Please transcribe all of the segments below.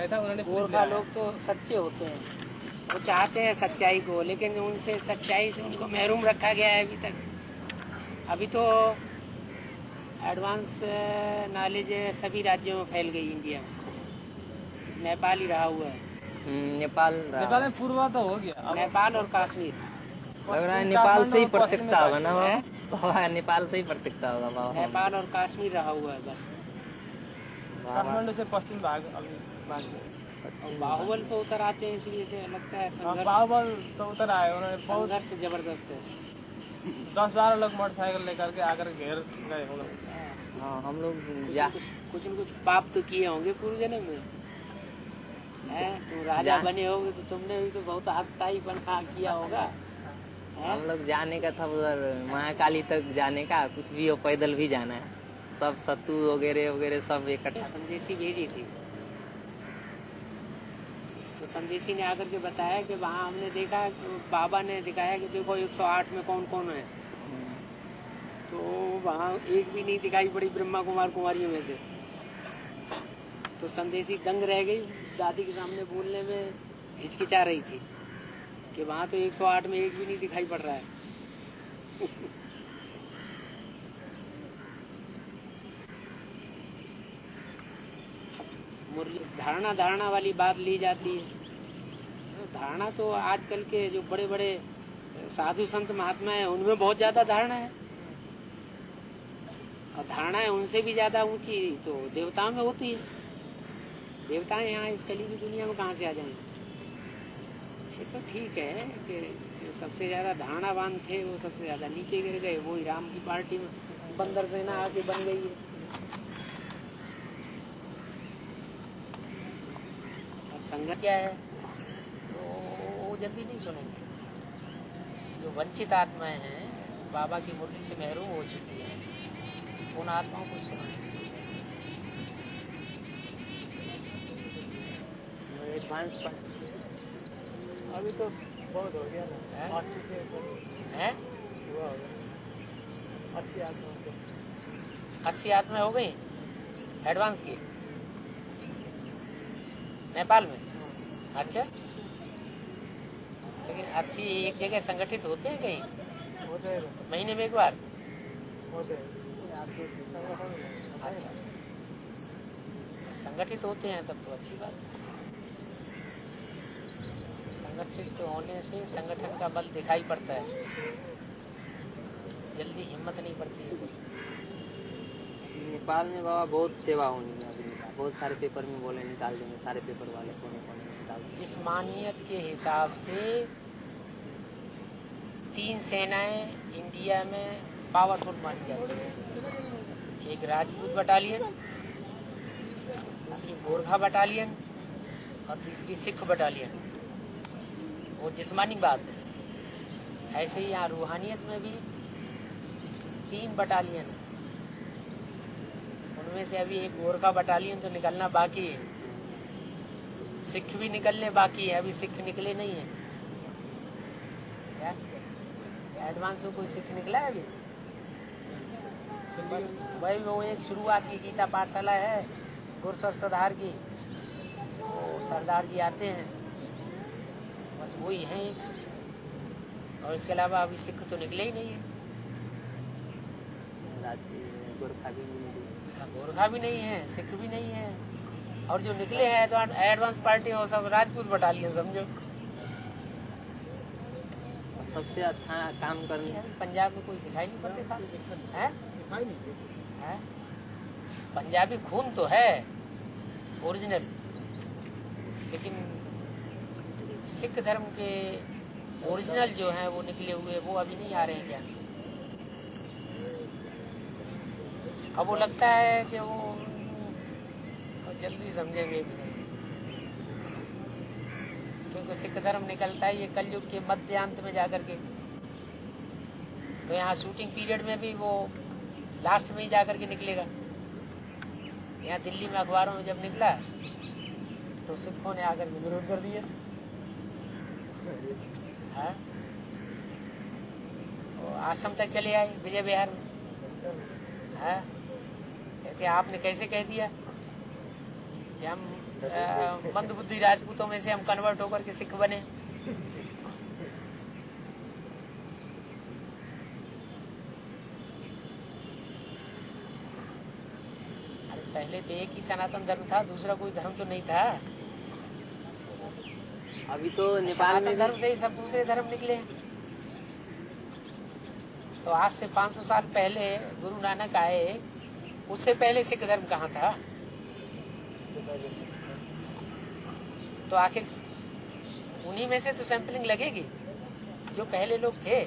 आया था, उन्होंने गोरखा लोग तो सच्चे होते हैं, वो चाहते हैं सच्चाई को, लेकिन उनसे सच्चाई से उनको महरूम रखा गया है अभी तक। अभी तो एडवांस नॉलेज सभी राज्यों में फैल गई इंडिया में। नेपाल ही रहा हुआ है। नेपाल में पूर्वा तो हो गया, नेपाल और कश्मीर लग रहा है। नेपाल से ही प्रत्यक्षता होगा ना बाबा, नेपाल से ही प्रत्यक्षता होगा बाबा। नेपाल और कश्मीर रहा हुआ है बस। काठमांडू से पश्चिम भाग अभी बाहुबल पे उतर आते हैं, इसलिए लगता है संघर्ष। बाहुबल तो उतर आए, उन्होंने बहुत संघर्ष जबरदस्त है। 10-12 लोग मोटरसाइकिल लेकर के आकर घेर गए होंगे। हाँ, हम लोग कुछ न कुछ पाप तो किए होंगे पूर्व जन्म में। तुम राजा बने होगे तो तुमने भी तो बहुत हत्याई बना किया होगा। हम लोग जाने का था उधर महाकाली तक जाने का, कुछ भी हो पैदल भी जाना है। सब सत्तू वगैरह वगैरह सब इकट्ठा। संदेशी भेजी थी तो संदेशी ने आकर के बताया कि वहाँ हमने देखा, बाबा ने दिखाया कि देखो 108 में कौन कौन है। तो वहाँ एक भी नहीं दिखाई पड़ी ब्रह्मा कुमार कुमारियों में से। तो संदेशी दंग रह गई, दादी के सामने बोलने में हिचकिचा रही थी कि वहाँ तो 108 में एक भी नहीं दिखाई पड़ रहा है। धारणा वाली बात ली जाती है। धारणा तो आजकल के जो बड़े बड़े साधु संत महात्मा हैं उनमें बहुत ज्यादा धारणा है, और धारणा है उनसे भी ज्यादा ऊंची तो देवताओं में होती है। देवताएं यहाँ इस कली की दुनिया में कहाँ से आ जाएंगे। ये तो ठीक है कि जो सबसे ज्यादा धारणावान थे वो सबसे ज्यादा नीचे गिर गए। वो राम की पार्टी में बंदर सेना आके बन गई है। और संघर्ष क्या है तो वो जल्दी नहीं सुनेंगे। जो वंचित आत्माएं हैं बाबा की मुरली से महरूम हो चुकी है, उन आत्माओं को सुनेंगे। एडवांस अभी तो बहुत हो गया ना, 80 से है 80 आत्मा हो गई एडवांस की नेपाल में। अच्छा, लेकिन 80 एक जगह संगठित होते हैं कहीं? होते हैं महीने में एक बार होते हैं। अच्छा, संगठित होते हैं तब तो अच्छी बात है। संगठित होने से संगठन का बल दिखाई पड़ता है, जल्दी हिम्मत नहीं पड़ती है कोई। नेपाल में बाबा बहुत सेवा होनी है अभी, बहुत सारे पेपर में बोले निकाल देंगे, सारे पेपर वाले कोने कोने में निकाल देंगे। जिस्मानियत के हिसाब से 3 सेनाएं इंडिया में पावरफुल मानी जाती है। एक राजपूत बटालियन, दूसरी गोरखा बटालियन और तीसरी सिख बटालियन। वो जिस्मानी बात है। ऐसे ही यहाँ रूहानियत में भी 3 बटालियन है। उनमें से अभी एक गोरखा बटालियन तो निकलना बाकी है, सिख भी निकलने बाकी है, अभी सिख निकले नहीं है। क्या एडवांस में कोई सिख निकला है अभी? वही वो एक शुरुआत की गीता पाठशाला है गुरसर सरदार की, वो सरदार जी आते हैं बस वही है, और इसके अलावा अभी सिख तो निकले ही नहीं है। गोरखा भी नहीं है, सिख भी नहीं है, और जो निकले हैं तो एडवांस पार्टी हो सब राजपूत बटालियन समझो। सबसे अच्छा काम करने है पंजाब में कोई दिखाई नहीं पड़ते था, है? पंजाबी खून तो है ओरिजिनल, लेकिन सिख धर्म के ओरिजिनल जो हैं वो निकले हुए वो अभी नहीं आ रहे हैं क्या? अब वो लगता है कि वो जल्दी समझेंगे भी नहीं, क्योंकि सिख धर्म निकलता है ये कलयुग के मध्यांत में जाकर के। तो यहाँ शूटिंग पीरियड में भी वो लास्ट में ही जाकर के निकलेगा। यहाँ दिल्ली में अखबारों में जब निकला तो सिखों ने आकर के विरोध कर दिया। आश्रम तक चले आए विजय बिहार में। कहते आपने कैसे कह दिया कि हम मंदबुद्धि राजपूतों में से हम कन्वर्ट होकर के सिख बने। अरे पहले तो एक ही सनातन धर्म था, दूसरा कोई धर्म तो नहीं था। अभी तो नेपाल में धर्म से ही सब दूसरे धर्म निकले। तो आज से 500 साल पहले गुरु नानक आए, उससे पहले सिख धर्म कहाँ था? तो आखिर उन्हीं में से तो सैंपलिंग लगेगी जो पहले लोग थे।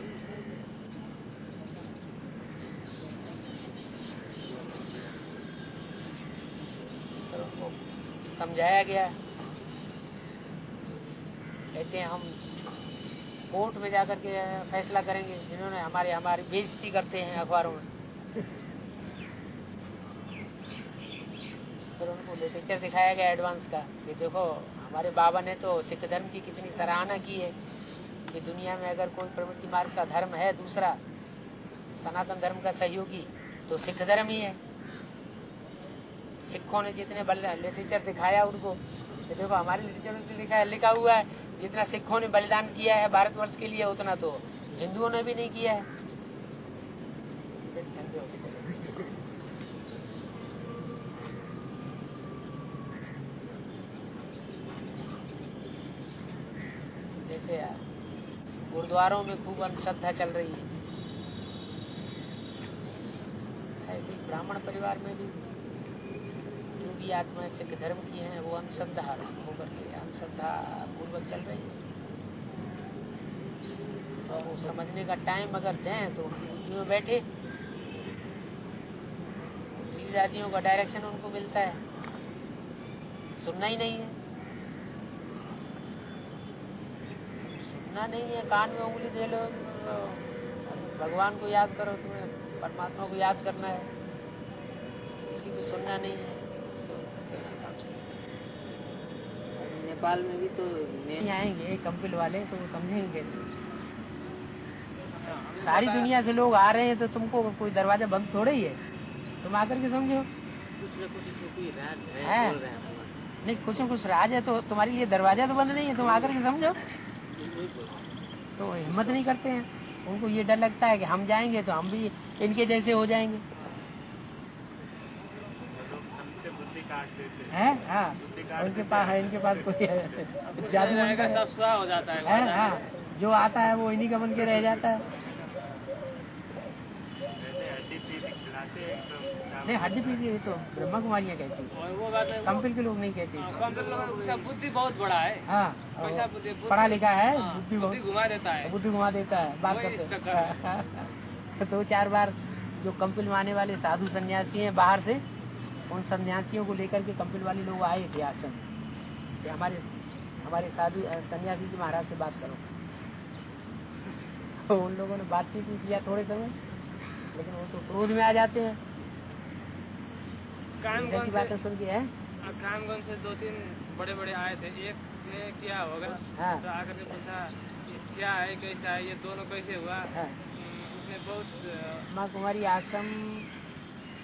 तो उनको समझाया गया, कहते हैं हम कोर्ट में जाकर के फैसला करेंगे, जिन्होंने हमारी बेइज्जती करते हैं अखबारों में। फिर उनको लिटरेचर दिखाया गया एडवांस का कि देखो हमारे बाबा ने तो सिख धर्म की कितनी सराहना की है कि दुनिया में अगर कोई प्रवृत्ति मार्ग का धर्म है दूसरा सनातन धर्म का सहयोगी तो सिख धर्म ही है। सिखों ने जितने लिटरेचर दिखाया उनको, तो देखो हमारे लिटरेचर में लिखा हुआ है जितना सिखों ने बलिदान किया है भारतवर्ष के लिए उतना तो हिंदुओं ने भी नहीं किया है। जैसे गुरुद्वारों में खूब अंधश्रद्धा चल रही है, ऐसे ही ब्राह्मण परिवार में भी जो भी आत्माएं सिख धर्म की हैं वो अंधश्रद्धा होकर के अंधश्रद्धा पूर्वक चल रही है। और वो समझने का टाइम अगर दें तो उनकी बुद्धि में बैठे, जातियों का डायरेक्शन उनको मिलता है, सुनना ही नहीं है, सुनना नहीं है। कान में उंगली दे लो, भगवान को याद करो, तुम्हें परमात्मा को याद करना है, किसी को सुनना नहीं है, तो कैसे काम चलेगा? नेपाल में भी तो नहीं आएंगे कंपिल वाले तो वो समझेंगे कैसे? सारी दुनिया से लोग आ रहे हैं तो तुमको कोई दरवाजा बंद थोड़ा ही है, तुम आकर के समझो। कुछ न कुछ इसमें कोई राज है, बोल रहे हैं। नहीं कुछ न कुछ राज है तो तुम्हारे लिए दरवाजा तो बंद नहीं है, तुम आकर के समझो। तो हिम्मत नहीं करते हैं, उनको ये डर लगता है कि हम जाएंगे तो हम भी इनके जैसे हो जाएंगे। है हाँ, उनके पास है, इनके पास कोई जादू सब सुहा हो जाता है। हाँ, जो आता है वो इन्हीं का बन के रह जाता है। नहीं हड्डी पीसी ये तो ब्रह्मा कुमारियाँ कहती है, वो बात है, कंपिल के लोग नहीं कहते। उसका बुद्धि बहुत बड़ा है। हाँ, वैसा बुद्धि पढ़ा लिखा है, बुद्धि बुद्धि घुमा देता है, बुद्धि घुमा देता है, बात वही करते हैं। तो 4 बार जो कंपिल में आने वाले साधु सन्यासी हैं बाहर से, उन सन्यासियों को लेकर के कंपिल वाले लोग आए थे आश्रम कि हमारे साधु सन्यासी जी महाराज से बात करो। तो उन लोगों ने बातचीत किया थोड़े समय, लेकिन वो तो क्रोध में आ जाते हैं की बातें सुन के। है कामगंज से 2-3 बड़े आए थे, एक ने क्या होगा हाँ। तो आकर के पूछा क्या है कैसा है, ये दोनों कैसे हुआ। हाँ। उसने बहुत माँ कुमारी आश्रम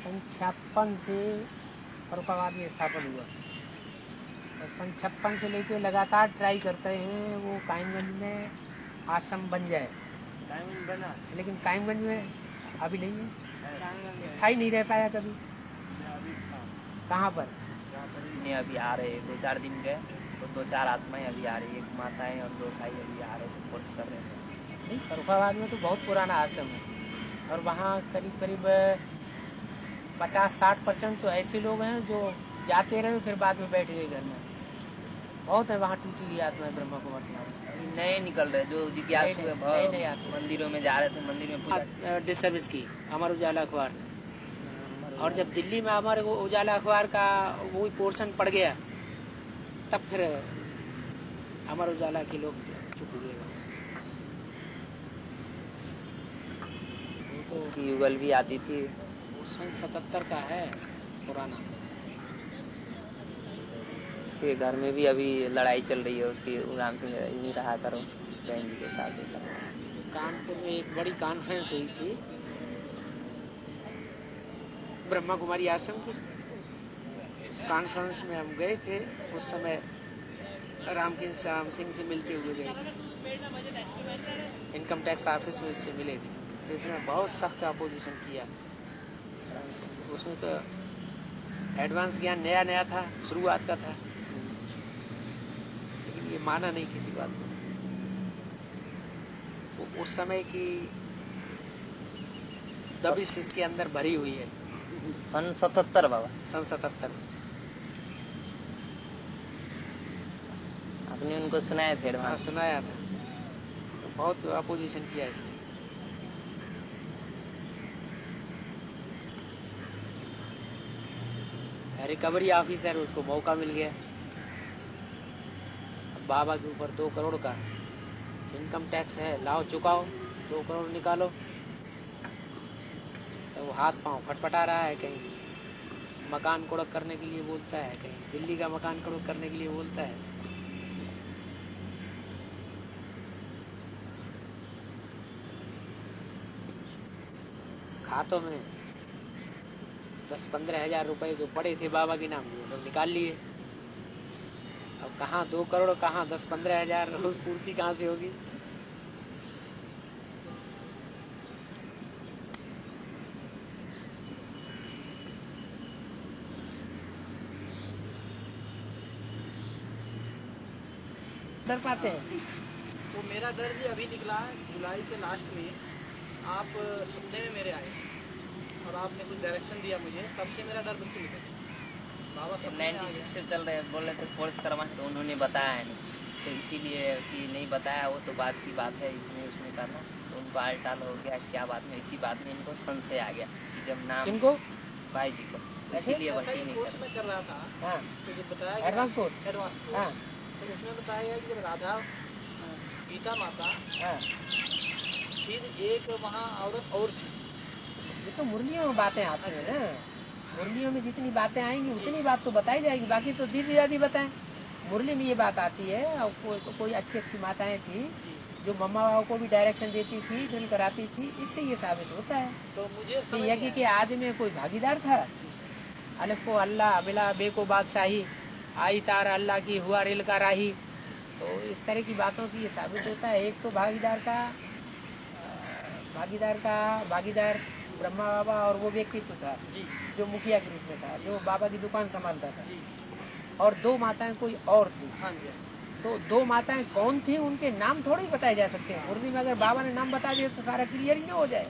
56 से फरुखाबाद में स्थापन हुआ और 56 से लेके लगातार ट्राई करते हैं वो कायमगंज में आश्रम बन जाए, टाइम बना, लेकिन कायमगंज में अभी नहीं है, स्थायी नहीं रह पाया कभी। कहाँ पर? अभी आ रहे 2-4 दिन गए तो 2-4 आत्माएं अभी आ रही है, एक माताएं और 2 भाई अभी आ रहे थे, कोर्स कर रहे थे। नहीं, फरुखाबाद में तो बहुत पुराना आश्रम है और वहाँ करीब 50-60% तो ऐसे लोग हैं जो जाते रहे फिर बाद में बैठ गए घर में। बहुत है वहाँ टूटी हुई आत्मा ब्रह्मा कुमारी। नए निकल रहे जो जिज्ञासु है, मंदिरों में जा रहे थे, मंदिर में पूजा डिसर्विस की अमर उजाला अखबार। और जब दिल्ली में अमर उजाला अखबार का वही पोर्शन पड़ गया तब फिर अमर उजाला के लोग चुप गए। तो युगल भी आती थी, 77 का है पुराना। उसके घर में भी अभी लड़ाई चल रही है, उसकी उड़ान से नहीं रहा करो बहन जी के साथ। कानपुर में एक बड़ी कॉन्फ्रेंस हुई थी ब्रह्मा कुमारी आश्रम की, उस कॉन्फ्रेंस में हम गए थे, उस समय राम सिंह से मिलते हुए गए थे, इनकम टैक्स ऑफिस में इससे मिले थे। तो इसने बहुत सख्त अपोजिशन किया। उसमें तो एडवांस ज्ञान नया नया था, शुरुआत का था, लेकिन ये माना नहीं किसी बात को। उस समय की दबिश इसके अंदर भरी हुई है। सन 77 बाबा, सन 77 आपने उनको सुनाया थे? हाँ, सुनाया था। तो बहुत अपोजिशन किया इसने। रिकवरी ऑफिसर, उसको मौका मिल गया। अब बाबा के ऊपर 2 करोड़ का इनकम टैक्स है, लाओ चुकाओ, 2 करोड़ निकालो। तो वो हाथ पांव फटफटा रहा है, कहीं मकान कुड़क करने के लिए बोलता है, कहीं दिल्ली का मकान कुड़क करने के लिए बोलता है। खातों में 10-15 हजार रुपए जो पड़े थे बाबा के नाम, वो सब निकाल लिए। अब कहाँ 2 करोड़, कहाँ 10-15 हजार, रोज पूर्ति कहाँ से होगी? डर पाते हैं। तो मेरा डर जी अभी निकला जुलाई के लास्ट में, आप सपने में मेरे आए और आपने कुछ डायरेक्शन दिया मुझे, तब से मेरा डर बिल्कुल निकल गया। बाबा सब 96 से चल रहे, बोल रहे थे कोर्स करवा, तो उन्होंने बताया नहीं, तो इसीलिए कि नहीं बताया, वो तो बात की बात है, इसमें उसमें करना, तो उनको आलटाल हो गया क्या बात में। इसी बात में इनको संशय आ गया कि जब नाम इनको भाई जी को, इसीलिए वही नहीं कोर्स में कर रहा था। हाँ, तो जब बताया एडवांस कोर्स, हाँ, तो उसमें बताया गया कि जब राधा गीता माता, हाँ, फिर एक वहाँ औरत और थी। ये तो मुरलियों में बातें आती है ना, मुरलियों में जितनी बातें आएंगी उतनी बात तो बताई जाएगी, बाकी तो दीदी दादी बताएं। मुरली में ये बात आती है, और कोई अच्छी अच्छी माताएं थी जो मम्मा बाबा को भी डायरेक्शन देती थी, ड्रिल कराती थी, इससे ये साबित होता है तो मुझे कि यज्ञ के आदि में कोई भागीदार था। अलिफ को अल्लाह, बिला बे को बादशाही, आई तार अल्लाह की, हुआ रेल का राही। तो इस तरह की बातों से ये साबित होता है, एक तो भागीदार ब्रह्मा बाबा और वो व्यक्तित्व था जो मुखिया के रूप में था, जो बाबा की दुकान संभालता था, और 2 माताएं कोई और थी। हाँ जी। तो 2 माताएं कौन थी, उनके नाम थोड़े ही बताए जा सकते हैं। उर्दू में अगर बाबा ने नाम बता दिया तो सारा क्लियर ही नहीं हो जाए,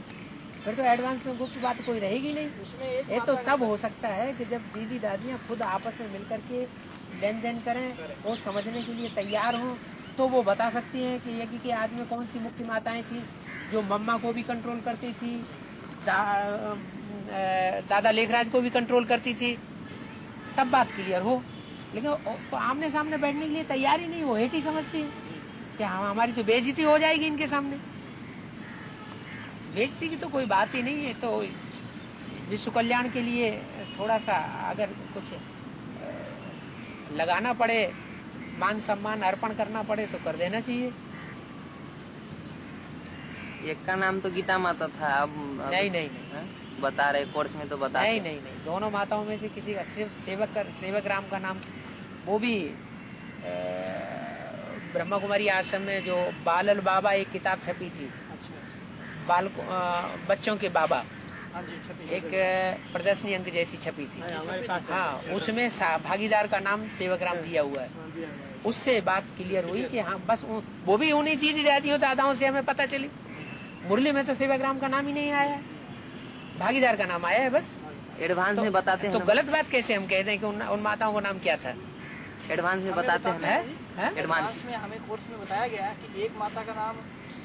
फिर तो एडवांस में गुप्त बात कोई रहेगी नहीं। उसमें एक ये तो तब हो सकता है कि जब दीदी दादियां खुद आपस में मिलकर के लेन देन करें और समझने के लिए तैयार हों, तो वो बता सकती हैं कि यज्ञ के आदि में कौन सी मुख्य माताएं थी जो मम्मा को भी कंट्रोल करती थी, दादा लेखराज को भी कंट्रोल करती थी, तब बात क्लियर हो। लेकिन तो आमने सामने बैठने के लिए तैयार ही नहीं, वो हेठी समझती है कि हमारी तो बेइज्जती हो जाएगी इनके सामने। बेइज्जती की तो कोई बात ही नहीं है। तो विश्व कल्याण के लिए थोड़ा सा अगर कुछ लगाना पड़े, मान सम्मान अर्पण करना पड़े तो कर देना चाहिए। एक का नाम तो गीता माता था, अब नहीं बता रहे कोर्स में तो बता नहीं, दोनों माताओं में से किसी का सेवक राम का नाम, वो भी ब्रह्मा कुमारी आश्रम में जो बालल बाबा एक किताब छपी थी, बच्चों के बाबा, एक प्रदर्शनी अंक जैसी छपी थी। हाँ, उसमें भागीदार का नाम सेवक राम दिया हुआ है। उससे बात क्लियर हुई कि हाँ बस वो भी उन्हीं दीदी दादियों दादाओं से हमें पता चली। मुरली में तो सेवक राम का नाम ही नहीं आया, भागीदार का नाम आया है बस। एडवांस में बताते हैं तो गलत बात कैसे हम कहते हैं कि उन माताओं का नाम क्या था? एडवांस में बताते हैं। एडवांस में हमें कोर्स में बताया गया कि एक माता का नाम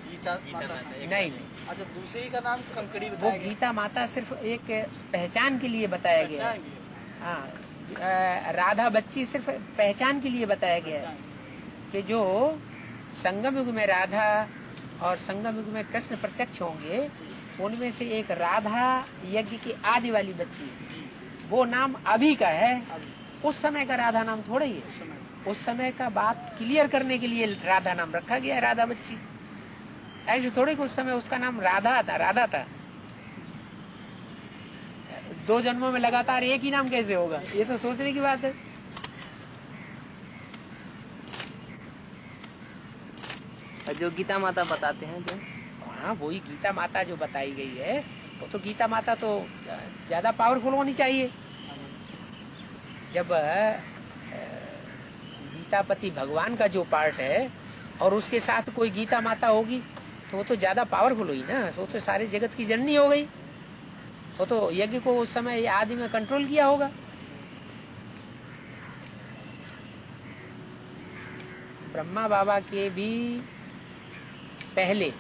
गीता माता, नहीं। अच्छा, दूसरी का नाम कंकड़ी वो बताया गया। गीता माता सिर्फ एक पहचान के लिए बताया गया है। हाँ, राधा बच्ची सिर्फ पहचान के लिए बताया गया है कि जो संगम युग में राधा और संगम युग में कृष्ण प्रत्यक्ष होंगे, उनमें से एक राधा यज्ञ की आदि वाली बच्ची, वो नाम अभी का है, उस समय का राधा नाम थोड़ा ही है। उस समय का बात क्लियर करने के लिए राधा नाम रखा गया है, राधा बच्ची। ऐसे थोड़े कि उस समय उसका नाम राधा था। 2 जन्मों में लगातार एक ही नाम कैसे होगा? ये तो सोचने की बात है। जो गीता माता बताते हैं जो, हाँ, वही गीता माता जो बताई गई है, वो तो गीता माता तो ज्यादा पावरफुल होनी चाहिए। जब गीतापति भगवान का जो पार्ट है और उसके साथ कोई गीता माता होगी तो वो तो ज्यादा पावरफुल हुई ना, वो तो सारे जगत की जननी हो गई। वो तो यज्ञ को उस समय आदि में कंट्रोल किया होगा। ब्रह्मा बाबा के भी पहले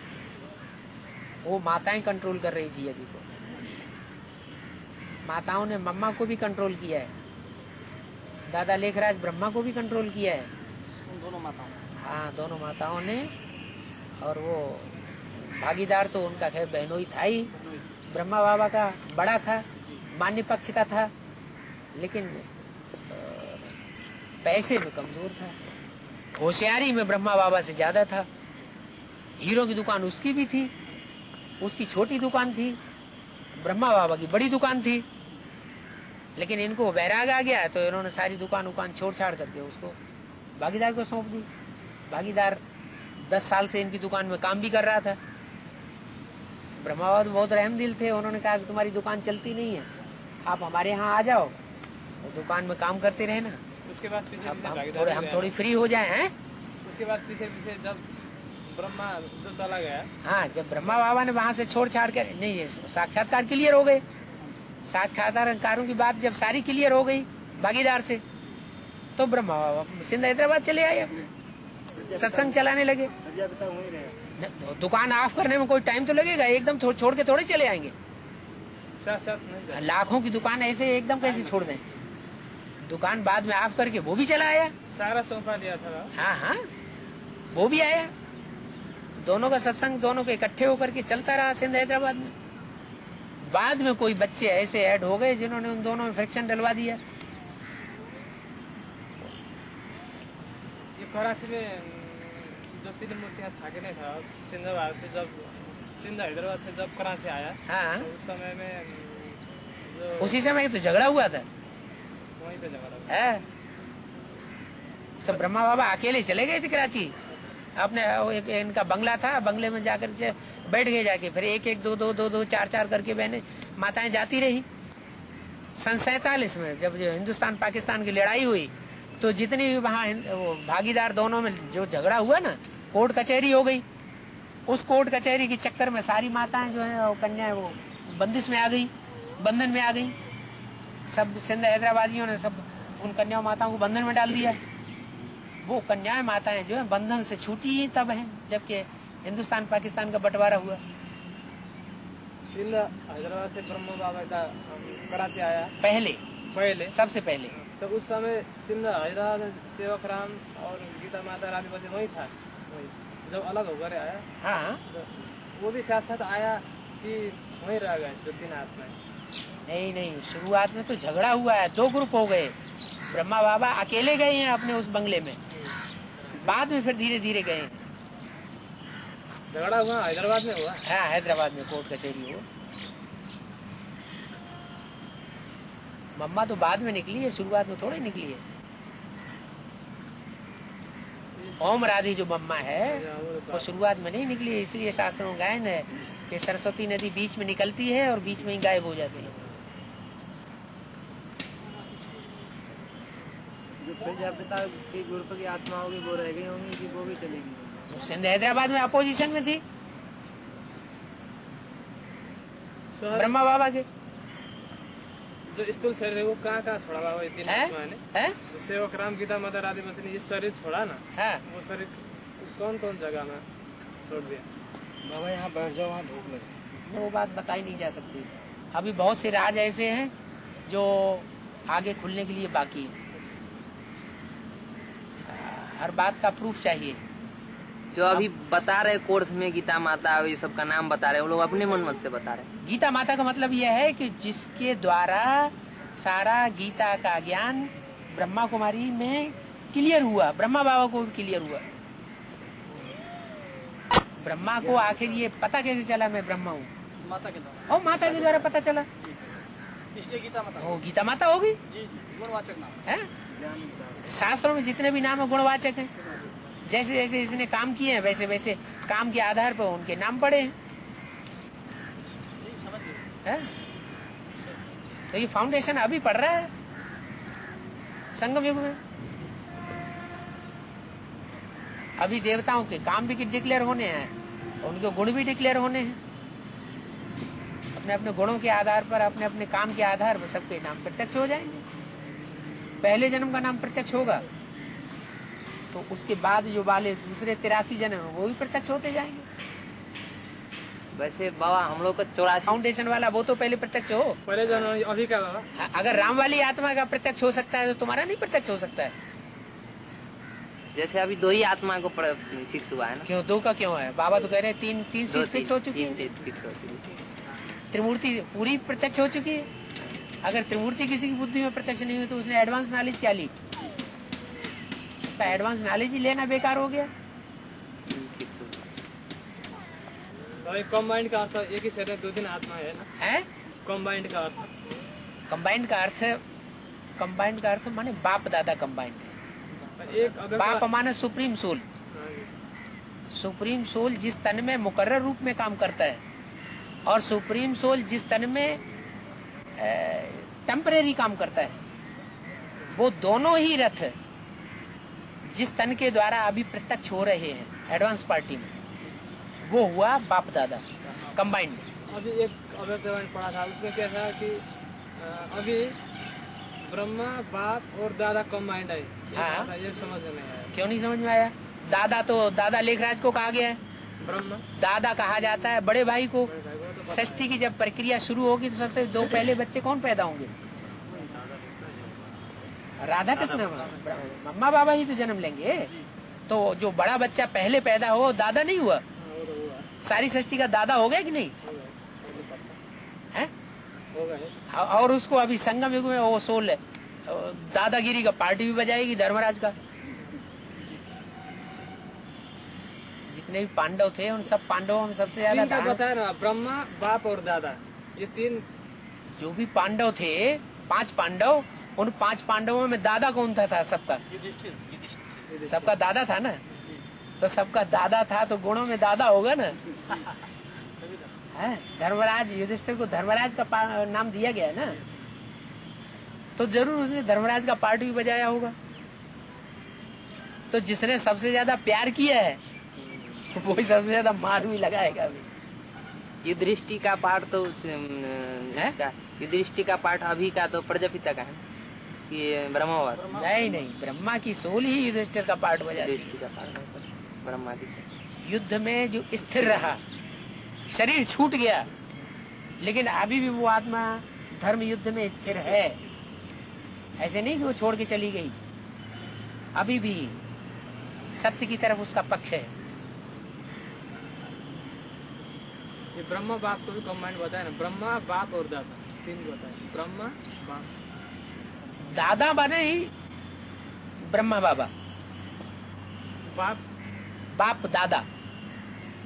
वो माताएं कंट्रोल कर रही थी यज्ञ को। माताओं ने मम्मा को भी कंट्रोल किया है, दादा लेखराज ब्रह्मा को भी कंट्रोल किया है। उन दोनों माताओं, हाँ, दोनों माताओं ने। और वो भागीदार तो उनका खैर बहनोई था ही। ब्रह्मा बाबा का बड़ा था, मान्य पक्ष का था, लेकिन पैसे में कमजोर था। होशियारी में ब्रह्मा बाबा से ज्यादा था। हीरो की दुकान उसकी भी थी, उसकी छोटी दुकान थी, ब्रह्मा बाबा की बड़ी दुकान थी। लेकिन इनको वैराग आ गया तो इन्होंने सारी दुकान छोड़ छाड़ करके उसको भागीदार को सौंप दी। भागीदार 10 साल से इनकी दुकान में काम भी कर रहा था। ब्रह्मा बाबा तो बहुत रहमदिल थे। उन्होंने कहा कि तुम्हारी दुकान चलती नहीं है, आप हमारे यहाँ आ जाओ, तो दुकान में काम करते रहे ना। उसके बाद हम थोड़ी फ्री हो जाए हैं। उसके बाद पीछे जब ब्रह्मा जो चला गया, हाँ, जब ब्रह्मा बाबा ने वहाँ से छोड़ छाड़ कर, नहीं, साक्षात्कार क्लियर हो गए। साक्षात्कारों की बात जब सारी क्लियर हो गई भागीदार से, तो ब्रह्मा बाबा सिंध हैदराबाद चले आए, अपने सत्संग चलाने लगे। दुकान ऑफ करने में कोई टाइम तो लगेगा, एकदम छोड़ के थोड़े चले आएंगे। साथ लाखों की दुकान ऐसे एकदम कैसे छोड़ दें? दुकान बाद में ऑफ करके वो भी चला आया, सारा सौंपा लिया था। हाँ हाँ, वो भी आया। दोनों का सत्संग दोनों के इकट्ठे होकर के चलता रहा सिंध हैदराबाद में। बाद में कोई बच्चे ऐसे ऐड हो गए जिन्होंने उन दोनों में फ्रिक्शन डलवा दिया। ये कराची में जो 3 मूर्तियां था कि नहीं था, सिंध हैदराबाद से जब कराची आया, हाँ, तो उस समय में जो उसी समय तो झगड़ा हुआ था। वहीं पे झगड़ा है तो ब्रह्मा बाबा अकेले चले गए थे कराची। अपने एक इनका बंगला था, बंगले में जाकर बैठ गए जाके। फिर एक दो चार करके बहने माताएं जाती रही। सन 47 में जब जो हिंदुस्तान पाकिस्तान की लड़ाई हुई, तो जितनी भी वहाँ भागीदार दोनों में जो झगड़ा हुआ ना, कोर्ट कचहरी हो गई। उस कोर्ट कचहरी के चक्कर में सारी माताएं जो है कन्याएं वो बंदिश में आ गई, बंधन में आ गई। सब सिंध हैदराबादियों ने सब उन कन्या माताओं को बंधन में डाल दिया। वो कन्याएं माताएं जो है बंधन से छूटी ही तब है जबकि हिंदुस्तान पाकिस्तान का बंटवारा हुआ। सिंध हैदराबाद से ब्रह्मा बाबा का कराची आया पहले सबसे पहले। तो उस समय सिंध हैदराबाद सेवक राम और गीता माता रानीपति वही था, वही जब अलग होकर आया। हाँ, तो वो भी साथ साथ आया कि वही रह गए 2-3 आत्माएं? नहीं, शुरुआत में तो झगड़ा हुआ है, 2 ग्रुप हो गए। ब्रह्मा बाबा अकेले गए हैं अपने उस बंगले में, बाद में फिर धीरे धीरे गए। झगड़ा हुआ हैदराबाद में हुआ? हाँ, हैदराबाद में कोर्ट कचहरी हुआ। मम्मा तो बाद में निकली है, शुरुआत में थोड़ी निकली है। ओम राधी जो मम्मा है वो शुरुआत में नहीं निकली है। इसलिए शास्त्रों में गायन है कि सरस्वती नदी बीच में निकलती है और बीच में ही गायब हो जाती है। जो प्रजापिता के ग्रुप की आत्मा होगी वो रह गई होंगी कि वो भी चलेगी? तो सिंध हैदराबाद में अपोजिशन में थी ब्रह्मा बाबा के। जो स्थूल शरीर है वो कहाँ छोड़ा बाबा? 3 आत्माएं ने है? सेवक राम गीता माता रानीपति ने ये शरीर छोड़ा ना, हाँ, वो शरीर कौन जगह में छोड़ दिया? बाबा यहाँ बैठ जाओ, वहाँ धूप लगे। वो बात बताई नहीं जा सकती। अभी बहुत से राज ऐसे हैं जो आगे खुलने के लिए बाकी है। हर बात का प्रूफ चाहिए। जो अभी बता रहे कोर्स में गीता माता ये सब का नाम बता रहे, वो लोग अपने मन से बता रहे। गीता माता का मतलब यह है कि जिसके द्वारा सारा गीता का ज्ञान ब्रह्मा कुमारी में क्लियर हुआ, ब्रह्मा बाबा को भी क्लियर हुआ। ब्रह्मा को आखिर ये पता कैसे चला मैं ब्रह्मा हूँ? माता के द्वारा। और माता के द्वारा पता चला। इसलिए गीता माता वो गीता माता होगी जी गुणवाचक नाम है। शास्त्रों में जितने भी नाम है गुणवाचक हैं। जैसे जैसे इसने काम किए हैं वैसे वैसे काम के आधार पर उनके नाम पड़े हैं। है? तो ये फाउंडेशन अभी पड़ रहा है संगम युग में। अभी देवताओं के काम भी डिक्लेयर होने हैं, उनके गुण भी डिक्लेयर होने हैं। अपने अपने गुणों के आधार पर, अपने अपने काम के आधार पर सबके नाम प्रत्यक्ष हो जाएंगे। पहले जन्म का नाम प्रत्यक्ष होगा तो उसके बाद जो वाले दूसरे 83 जन्म है वो भी प्रत्यक्ष होते जाएंगे। वैसे बाबा हम लोग को 84 फाउंडेशन वाला वो तो पहले प्रत्यक्ष हो। पहले जन्म अभी का बाबा। अगर राम वाली आत्मा का प्रत्यक्ष हो सकता है तो तुम्हारा नहीं प्रत्यक्ष हो सकता है। जैसे अभी 2 ही आत्मा को फिक्स हुआ है ना। क्यों 2 का क्यों है? बाबा तो कह रहे हैं 3 सीट फिक्स हो चुकी है। 3 सीट फिक्स हो चुकी है। त्रिमूर्ति पूरी प्रत्यक्ष हो चुकी है। अगर त्रिमूर्ति किसी की बुद्धि में प्रत्यक्ष नहीं हुई तो उसने एडवांस नॉलेज क्या ली? उसका एडवांस नॉलेज ही लेना बेकार हो गया। फिक्स हो गया। तो कंबाइंड का अर्थ एक ही शरीर 2 आत्मा है ना। है कंबाइंड का अर्थ कंबाइंड का अर्थ माने बाप दादा कंबाइंड। एक अगर बाप माने सुप्रीम सोल। सुप्रीम सोल जिस तन में मुकर्रर रूप में काम करता है और सुप्रीम सोल जिस तन में टेम्परेरी काम करता है, वो दोनों ही रथ जिस तन के द्वारा अभी प्रत्यक्ष हो रहे हैं एडवांस पार्टी में, वो हुआ बाप दादा कंबाइंड। अभी एक अवैध पढ़ा था, उसमें क्या था कि अभी ब्रह्मा बाप और दादा कंबाइंड है। हाँ। ये समझ में नहीं आया। क्यों नहीं समझ में आया? दादा तो दादा लेखराज को कहा गया है। ब्रह्मा दादा कहा जाता है बड़े भाई को। षष्ठी की जब प्रक्रिया शुरू होगी तो सबसे 2 पहले बच्चे कौन पैदा होंगे? राधा कृष्ण मम्मा बाबा ही तो जन्म लेंगे। तो जो बड़ा बच्चा पहले पैदा हो दादा नहीं हुआ? सारी षष्ठी का दादा हो गया कि नहीं है? और उसको अभी संगम युग में वो सोल दादागिरी का पार्टी भी बजाएगी धर्मराज का। जितने भी पांडव थे उन सब पांडवों में सबसे ज्यादा तीन का बताया ना, ब्रह्मा बाप और दादा, ये 3 जो भी पांडव थे 5 पांडव, उन 5 पांडवों में दादा कौन था? सबका सबका दादा था ना। तो सबका दादा था तो गुणों में दादा होगा ना। है धर्मराज युधिष्ठिर को धर्मराज का नाम दिया गया है ना, तो जरूर उसने धर्मराज का पार्ट भी बजाया होगा। तो जिसने सबसे ज्यादा प्यार किया है वो ही सबसे ज्यादा मार भी लगाएगा अभी। ये दृष्टि का पाठ तो ये दृष्टि का पाठ अभी का तो प्रजापिता का है कि ब्रह्मावाद? नहीं ब्रह्मा की सोल ही युधिष्ठिर का पार्ट बजाती है। दृष्टि का पाठ है ब्रह्मा की सोल। युद्ध में जो स्थिर रहा, शरीर छूट गया लेकिन अभी भी वो आत्मा धर्म युद्ध में स्थिर है। ऐसे नहीं कि वो छोड़ के चली गई, अभी भी सत्य की तरफ उसका पक्ष है। ये ब्रह्मा बाप को भी कंबाइंड बताया ना, ब्रह्मा बाप और दादा 3 बताया। ब्रह्मा बाप दादा बने ही ब्रह्मा बाबा, बाप दादा।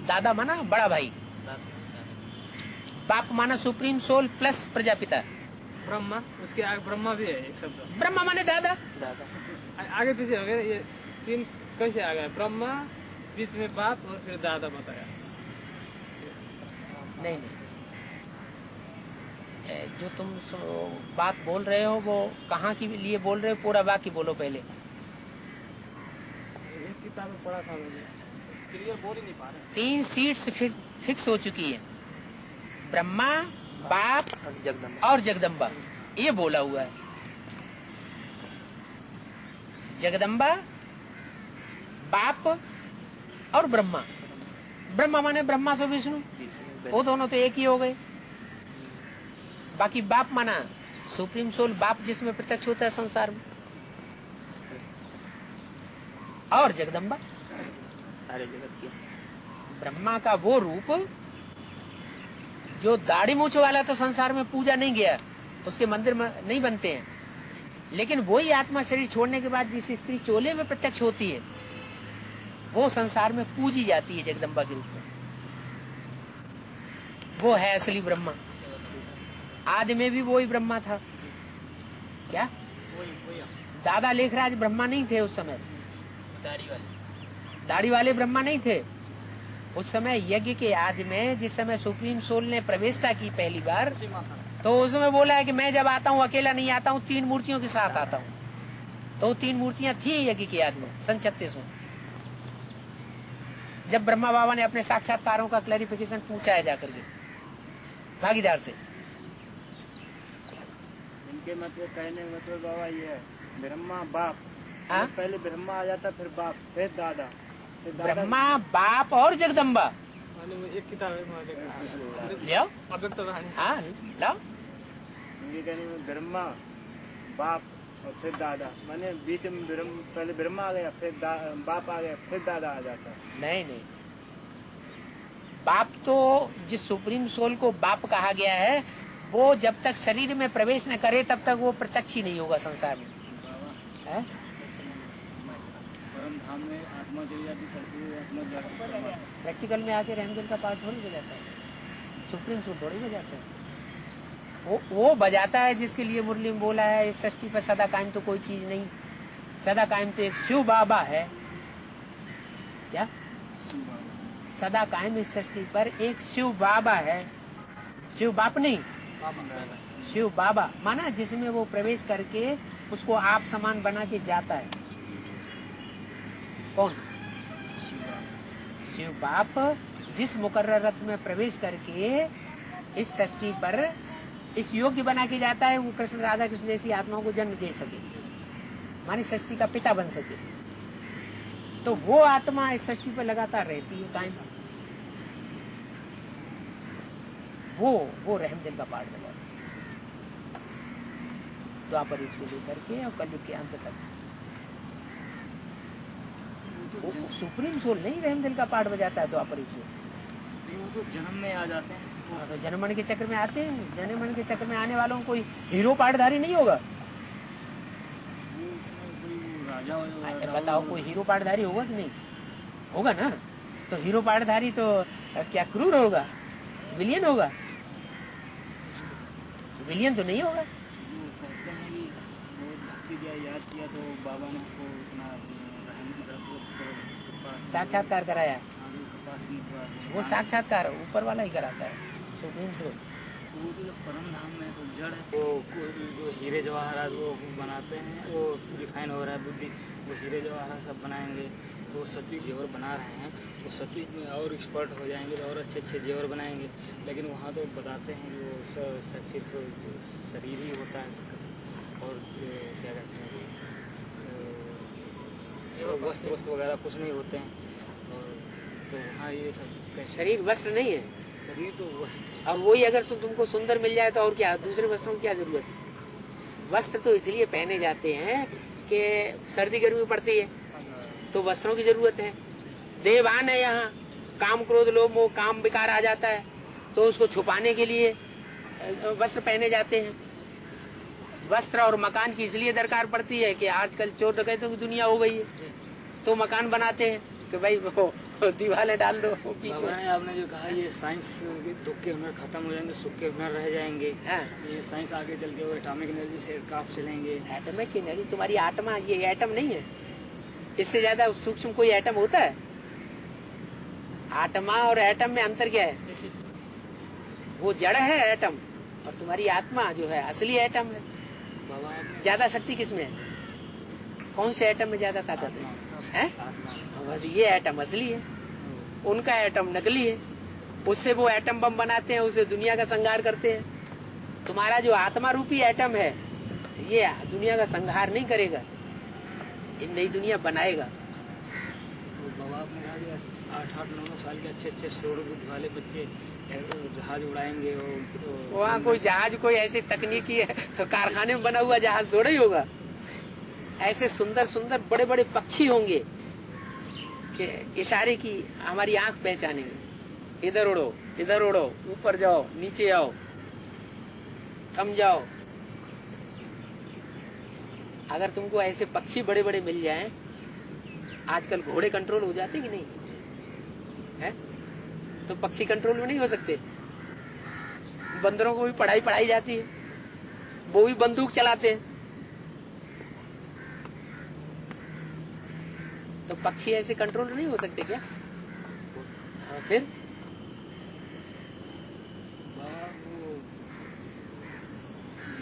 दादा माना बड़ा भाई, बाप माना supreme soul plus Prajapita. Brahma, उसके आगे ब्रह्मा भी है एक शब्द। ब्रह्मा माने दादा। आगे पीछे हो गया ये 3 कैसे आ गया? ब्रह्मा बीच में बाप और फिर दादा बताया। नहीं जो तुम बात बोल रहे हो वो कहाँ के लिए बोल रहे हो? पूरा वाक्य बोलो पहले। एक किताब में पढ़ा था मैंने, क्लियर बोल ही नहीं पा रहे। 3 सीट्स फिक्स हो चुकी है, ब्रह्मा बाप और जगदम्बा, ये बोला हुआ है। जगदम्बा बाप और ब्रह्मा। ब्रह्मा माने ब्रह्मा से विष्णु, वो दोनों तो एक ही हो गए। बाकी बाप माना सुप्रीम सोल, बाप जिसमें प्रत्यक्ष होता है संसार में, और जगदम्बा सारे जगत की। ब्रह्मा का वो रूप जो दाढ़ी मूछ वाला तो संसार में पूजा नहीं गया, उसके मंदिर में नहीं बनते हैं, लेकिन वही आत्मा शरीर छोड़ने के बाद जिस स्त्री चोले में प्रत्यक्ष होती है वो संसार में पूजी जाती है जगदम्बा के रूप में। वो है असली ब्रह्मा। आदि में भी वही ब्रह्मा था। क्या दादा लेखराज ब्रह्मा नहीं थे उस समय? दाढ़ी वाले ब्रह्मा नहीं थे उस समय। यज्ञ के आदि में जिस समय सुप्रीम सोल ने प्रवेशता की पहली बार, तो उस समय बोला है कि मैं जब आता हूँ अकेला नहीं आता हूँ, 3 मूर्तियों के साथ आता हूँ। तो 3 मूर्तियां थी यज्ञ के आदि में सन 36 में, जब ब्रह्मा बाबा ने अपने साक्षात्कारों का क्लैरिफिकेशन पूछा है जाकर के भागीदार से। इनके मतलब कहने का मतलब बाबा ये है, ब्रह्मा बाप, हाँ? पहले ब्रह्मा आ जाता, फिर बाप, फिर दादा, फिर दादा। ब्रह्मा बाप और जगदम्बा। एक किताब है ले आओ। अव्यक्त कहानी। हाँ लाओ। इनके कहने में ब्रह्मा बाप और फिर दादा, माने बीच में पहले ब्रह्मा आ गया, फिर बाप आ गया, फिर दादा आ जाता। नहीं नहीं, बाप तो जिस सुप्रीम सोल को बाप कहा गया है, वो जब तक शरीर में प्रवेश न करे तब तक वो प्रत्यक्ष ही नहीं होगा संसार में। परम धाम में आत्मा चली जाती, आत्मा प्रैक्टिकल में आके रहमदिल का पार्ट थोड़ी बजाता है, सुप्रीम सोल थोड़ी बजाता है। वो बजाता है जिसके लिए मुरली में बोला है, इस सृष्टि पर सदा कायम तो कोई चीज नहीं, सदा कायम तो एक शिव बाबा है। क्या सदा कायम इस सृष्टि पर एक शिव बाबा है, शिव बाप नहीं, शिव बाबा माना जिसमें वो प्रवेश करके उसको आप समान बना के जाता है। कौन? शिव बाप जिस मुकर्रर रथ में प्रवेश करके इस सृष्टि पर इस योग्य बना के जाता है, वो कृष्ण राधा कृष्ण जैसी आत्माओं को जन्म दे सके, मानी सृष्टि का पिता बन सके। तो वो आत्मा इस सृष्टि पर लगातार रहती है कायम। वो रहमदिल का पाठ बजाता है द्वापर युग से लेकर के और कलयुग के अंत तक। सुप्रीम सोल नहीं रहमदिल का पाठ बजाता है द्वापर युग से। वो तो जन्म में आ जाते हैं, तो जनमन के चक्र में आते हैं। जनमन के चक्र में आने वालों को कोई हीरो पाठधारी नहीं होगा। राजा बताओ कोई हीरो पाठधारी होगा कि नहीं होगा ना? तो हीरो पाठधारी तो क्या क्रूर होगा, विलियन होगा? विलियन तो नहीं होगा। कहते हैं कि बहुत भक्ति किया, याद किया तो बाबा ने उसको इतना साक्षात्कार कराया, वो साक्षात्कार ऊपर वाला ही कराता है, सुप्रीम सोल। वो तो जब परम धाम में तो जड़ है, वो जो हीरे जवाहरात वो बनाते हैं, वो रिफाइन हो रहा है बुद्धि, वो हीरे जवाहरात सब बनाएंगे। वो सत्विक जेवर बना रहे हैं, वो सत्विक में और एक्सपर्ट हो जाएंगे तो और अच्छे अच्छे जेवर बनाएंगे। लेकिन वहाँ तो बताते हैं कि वो सिर्फ जो शरीर ही होता है और क्या कहते हैं वस्त्र वगैरह कुछ नहीं होते हैं। और तो वहाँ ये सब शरीर वस्त्र नहीं है, शरीर तो वस्त्र। और वही अगर तुमको सुंदर मिल जाए तो और क्या, दूसरे वस्त्रों की क्या जरूरत है? वस्त्र तो इसलिए पहने जाते हैं कि सर्दी गर्मी पड़ती है तो वस्त्रों की जरूरत है। देवान है, यहाँ काम क्रोध लोभ मोह काम विकार आ जाता है तो उसको छुपाने के लिए वस्त्र पहने जाते हैं। वस्त्र और मकान की इसलिए दरकार पड़ती है कि आजकल चोर डकैतों की दुनिया हो गई है, तो मकान बनाते हैं कि भाई वो दीवारें डाल दो पीछे। आपने जो कहा ये साइंस के दुख के हुनर खत्म हो जाएंगे, सुख के हुनर रह जाएंगे। हाँ। ये साइंस आगे चल के वो एटॉमिक एनर्जी से काफ चलेंगे। एटॉमिक एनर्जी, तुम्हारी आत्मा ये एटम नहीं है, इससे ज्यादा सूक्ष्म कोई एटम होता है? आत्मा और एटम में अंतर क्या है? वो जड़ है एटम, और तुम्हारी आत्मा जो है असली एटम है। ज्यादा शक्ति किसमें है? कौन से एटम में ज्यादा ताकत है? बस ये एटम असली है, उनका एटम नकली है। उससे वो एटम बम बनाते हैं, उससे दुनिया का संहार करते हैं। तुम्हारा जो आत्मा रूपी एटम है ये दुनिया का संहार नहीं करेगा, ये नई दुनिया बनाएगा। बाबा आपने कहा कि 8-9 साल के अच्छे अच्छे शोर बुद्धि वाले बच्चे जहाज उड़ाएंगे। वहाँ कोई जहाज कोई ऐसी तकनीकी कारखाने में बना हुआ जहाज थोड़ा ही होगा। ऐसे सुंदर सुंदर बड़े बड़े पक्षी होंगे कि इशारे की हमारी आंख पहचानेंगे। इधर उड़ो, इधर उड़ो, ऊपर जाओ, नीचे आओ, थम जाओ। अगर तुमको ऐसे पक्षी बड़े बड़े मिल जाएं, आजकल घोड़े कंट्रोल हो जाते कि नहीं है? तो पक्षी कंट्रोल में नहीं हो सकते। बंदरों को भी पढ़ाई जाती है, वो भी बंदूक चलाते हैं। तो पक्षी ऐसे कंट्रोल नहीं हो सकते क्या? फिर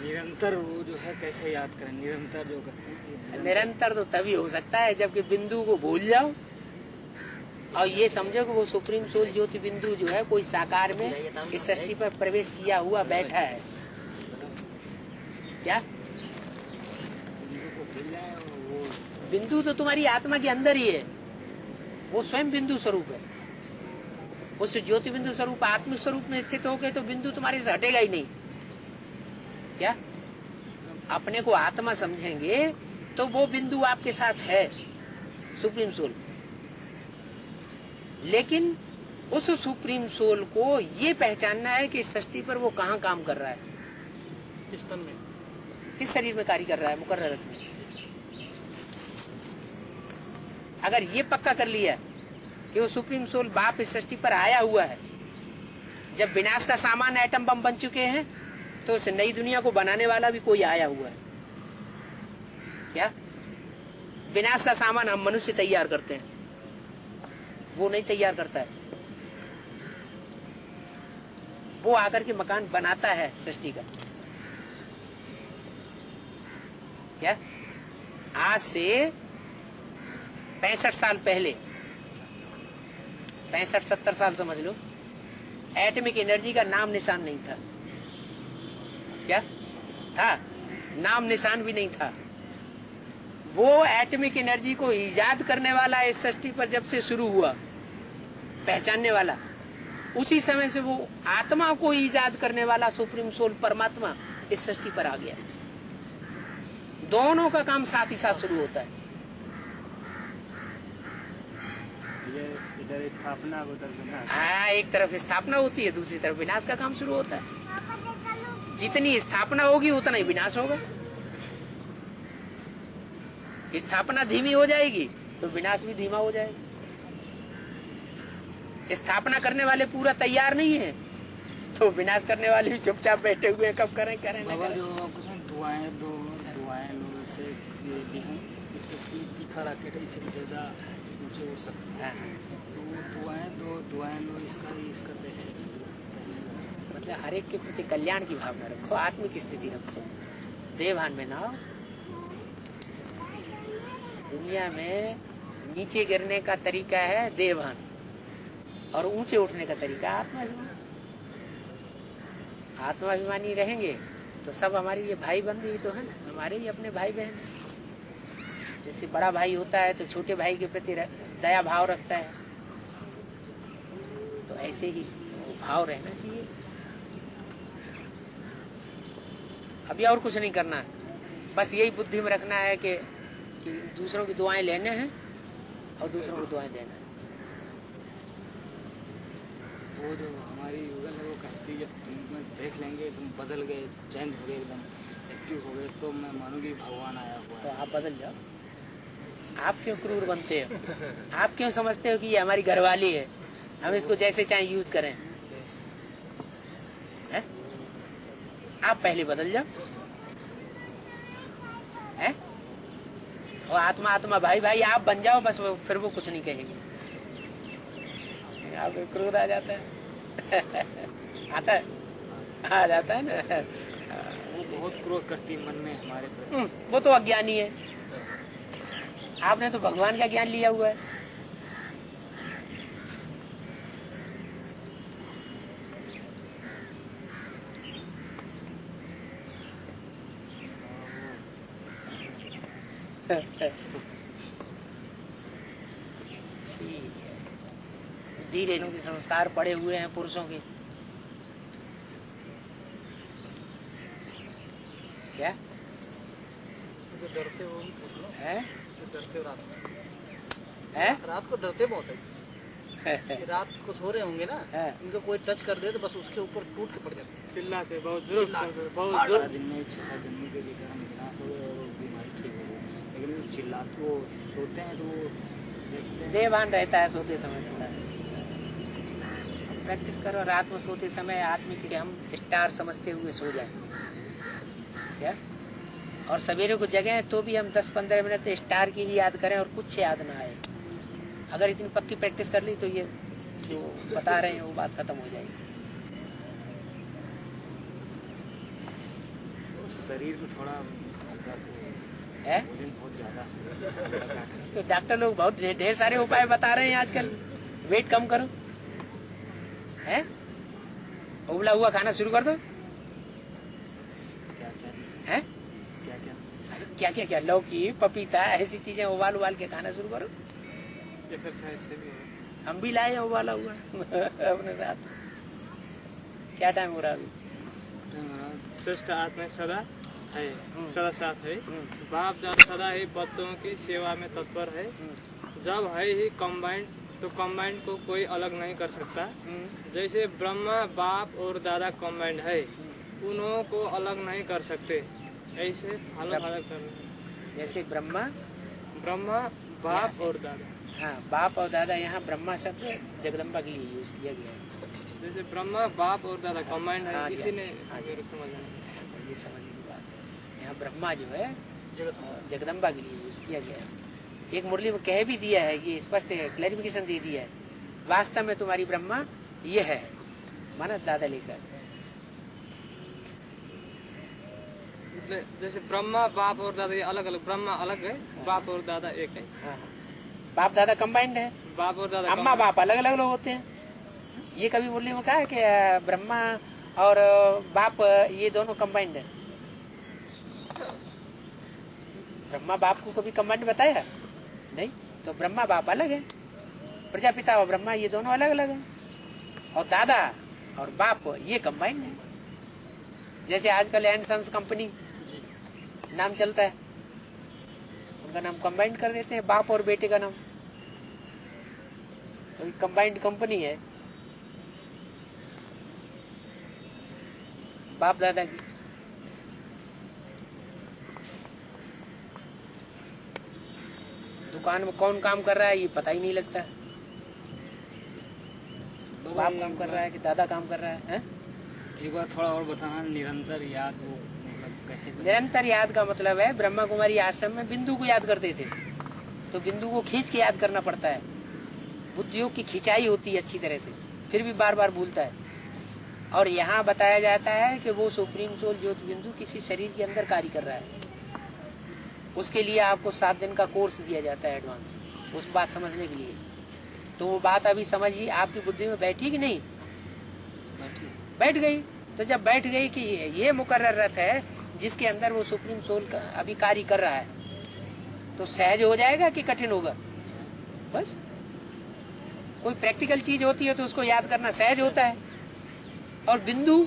निरंतर वो जो है कैसे याद करें, निरंतर जो करते हैं निरंतर तो तभी हो सकता है जबकि बिंदु को भूल जाओ और ये समझो कि वो सुप्रीम सोल ज्योति बिंदु जो है कोई साकार में इस सृष्टि पर प्रवेश किया हुआ बैठा है। क्या बिंदु तो तुम्हारी आत्मा के अंदर ही है, वो स्वयं बिंदु स्वरूप है। उस ज्योति बिंदु स्वरूप आत्मिक स्वरूप में स्थित हो गए तो बिंदु तुम्हारे से हटेगा ही नहीं। क्या अपने को आत्मा समझेंगे तो वो बिंदु आपके साथ है, सुप्रीम सोल। लेकिन उस सुप्रीम सोल को ये पहचानना है कि इस सृष्टि पर वो कहाँ काम कर रहा है, किस तन में, किस शरीर में कार्य कर रहा है, मुकर्रर में। अगर ये पक्का कर लिया कि वो सुप्रीम सोल बाप इस सृष्टि पर आया हुआ है, जब विनाश का सामान एटम बम बन चुके हैं तो उस नई दुनिया को बनाने वाला भी कोई आया हुआ है। क्या विनाश का सामान हम मनुष्य तैयार करते हैं, वो नहीं तैयार करता है, वो आकर के मकान बनाता है सृष्टि का। क्या आज से 65 साल पहले, 65-70 साल समझ लो, एटॉमिक एनर्जी का नाम निशान नहीं था। क्या था? नाम निशान भी नहीं था। वो एटॉमिक एनर्जी को ईजाद करने वाला इस सृष्टि पर जब से शुरू हुआ, पहचानने वाला, उसी समय से वो आत्मा को ईजाद करने वाला सुप्रीम सोल परमात्मा इस सृष्टि पर आ गया। दोनों का काम साथ ही साथ शुरू होता है। इधर स्थापना, उधर विनाश। हाँ, एक तरफ स्थापना होती है, दूसरी तरफ विनाश का काम शुरू होता है। जितनी स्थापना होगी उतना ही विनाश होगा। स्थापना धीमी हो जाएगी तो विनाश भी धीमा हो जाएगा। स्थापना करने वाले पूरा तैयार नहीं है तो विनाश करने वाले भी चुपचाप बैठे हुए हैं, कब करें करें ना करें। दुआएं लो, इससे इससे तीखा रॉकेट इससे ज्यादा ऊंचे उड़ सकते हैं। तो दुआएं लो, इसका कैसे मतलब हर एक के प्रति कल्याण की भावना रखो, आत्मिक स्थिति रखो, देवभान में ना हो। दुनिया में नीचे गिरने का तरीका है देवभान और ऊंचे उठने का तरीका आत्माभिमान। आत्माभिमानी रहेंगे तो सब हमारे ये भाई बंधु ही तो है ना, हमारे ही अपने भाई बहन। जैसे बड़ा भाई होता है तो छोटे भाई के प्रति दया भाव रखता है, तो ऐसे ही भाव रहना चाहिए। अभी और कुछ नहीं करना है, बस यही बुद्धि में रखना है कि दूसरों की दुआएं लेने हैं और दूसरों को दुआएं देना है। वो जो हमारी युगल है वो कहती है तुम देख लेंगे, तुम बदल गए, चेंज हो गए, एकदम एक्टिव हो गए, तो मैं मानूंगी भगवान आया हुआ है। तो आप बदल जाओ। आप क्यों क्रूर बनते हो? आप क्यों समझते हो कि ये हमारी घरवाली है, हम इसको जैसे चाहे यूज करें? है? आप पहले बदल जाओ। है? और आत्मा आत्मा भाई भाई आप बन जाओ, बस फिर वो कुछ नहीं कहेगी। आप क्रोध आ जाता है आता है, आ जाता है ना। वो बहुत क्रोध करती है मन में हमारे प्रति। वो तो अज्ञानी है, आपने तो भगवान का ज्ञान लिया हुआ है। धीरे के संस्कार पड़े हुए हैं पुरुषों के। क्या जो डरते हो है? जो डरते हो रात में, है? रात को डरते बहुत है कि रात को सो रहे होंगे ना, है। उनको कोई टच कर दे तो बस उसके ऊपर टूट के पड़ जाते हैं। चिल्लाते बहुत जोर, बहुत 8 जोर। दिन में 6 दिन में भी हम विनाश हो गए और वो बीमारी ठीक हो गई। लेकिन वो चिल्लाते, वो सोते हैं तो वो देखते हैं। देहभान रहता है सोते समय थोड़ा। प्रैक्टिस करो, रात में सोते समय आदमी के हम स्टार समझते हुए सो जाए क्या, और सवेरे को जगह तो भी हम 10-15 मिनट स्टार की ही याद करें और कुछ याद ना आए। अगर इतनी पक्की प्रैक्टिस कर ली तो ये जो बता रहे हैं वो बात खत्म हो जाएगी। शरीर को थोड़ा है बहुत ज्यादा तो डॉक्टर लोग बहुत ढेर सारे उपाय बता रहे हैं आजकल। वेट कम करो, है उबला हुआ खाना शुरू कर दो। क्या क्या है क्या क्या क्या क्या क्या लौकी पपीता ऐसी चीजें उबाल उबाल के खाना शुरू करो। एक्सरसाइज से भी है। हम भी लाए हैं उबाला हुआ अपने साथ। क्या टाइम हो रहा है अभी? श्रेष्ठ आत्मा सदा है, सदा साथ है। हम्म, बाप दादा सदा ही बच्चों की सेवा में तत्पर है। जब है ही कंबाइंड तो कंबाइंड को कोई अलग नहीं कर सकता। जैसे ब्रह्मा बाप और दादा कंबाइंड है, उन्हों को अलग नहीं कर सकते। ऐसे अलग अलग करना। जैसे ब्रह्मा बाप और दादा, हाँ बाप और दादा, यहाँ ब्रह्मा शब्द जगदम्बा के लिए यूज किया गया है। जैसे ब्रह्मा बाप और दादा कंबाइंड हाँ है, जी, इसी ने हाँ जी। मेरे समझ में। ये समझने की बात है। यहाँ ब्रह्मा जो है जगदम्बा के लिए यूज किया गया है। एक मुरली में कह भी दिया है, ये स्पष्ट क्लैरिफिकेशन दे दिया है, वास्तव में तुम्हारी ब्रह्मा ये है, माना दादा लेकर। इसलिए जैसे ब्रह्मा बाप और दादा ये अलग अलग, ब्रह्मा अलग है, बाप और दादा एक है। हाँ, बाप दादा कंबाइंड है, बाप और दादा अम्मा बाप अलग अलग लोग होते हैं। ये कभी मुरली में कहा है कि ब्रह्मा और बाप ये दोनों कंबाइंड है? ब्रह्मा बाप को कभी कंबाइंड बताया नहीं। तो ब्रह्मा बाप अलग है, प्रजापिता और ब्रह्मा ये दोनों अलग अलग हैं, और दादा और बाप ये कंबाइंड है। जैसे आजकल एंड सन्स कंपनी नाम चलता है, उनका नाम कंबाइंड कर देते हैं, बाप और बेटे का नाम, तो कंबाइंड कंपनी है बाप दादा की। दुकान में कौन काम कर रहा है ये पता ही नहीं लगता, बाप काम कर रहा है कि दादा काम कर रहा है? एक बार थोड़ा और बताना, निरंतर याद वो मतलब कैसे करना? निरंतर याद का मतलब है ब्रह्मा कुमारी आश्रम में बिंदु को याद करते थे, तो बिंदु को खींच के याद करना पड़ता है। बुद्धियों की खिंचाई होती है अच्छी तरह से, फिर भी बार बार भूलता है। और यहाँ बताया जाता है कि वो सुप्रीम सोल ज्योति बिंदु किसी शरीर के अंदर कार्य कर रहा है। उसके लिए आपको 7 दिन का कोर्स दिया जाता है एडवांस, उस बात समझने के लिए। तो वो बात अभी समझिए, आपकी बुद्धि में बैठी कि नहीं? बैठ गई। तो जब बैठ गई कि ये मुकर्रर रथ है जिसके अंदर वो सुप्रीम सोल का अभी कार्य कर रहा है, तो सहज हो जाएगा कि कठिन होगा? बस कोई प्रैक्टिकल चीज होती है तो उसको याद करना सहज होता है, और बिंदु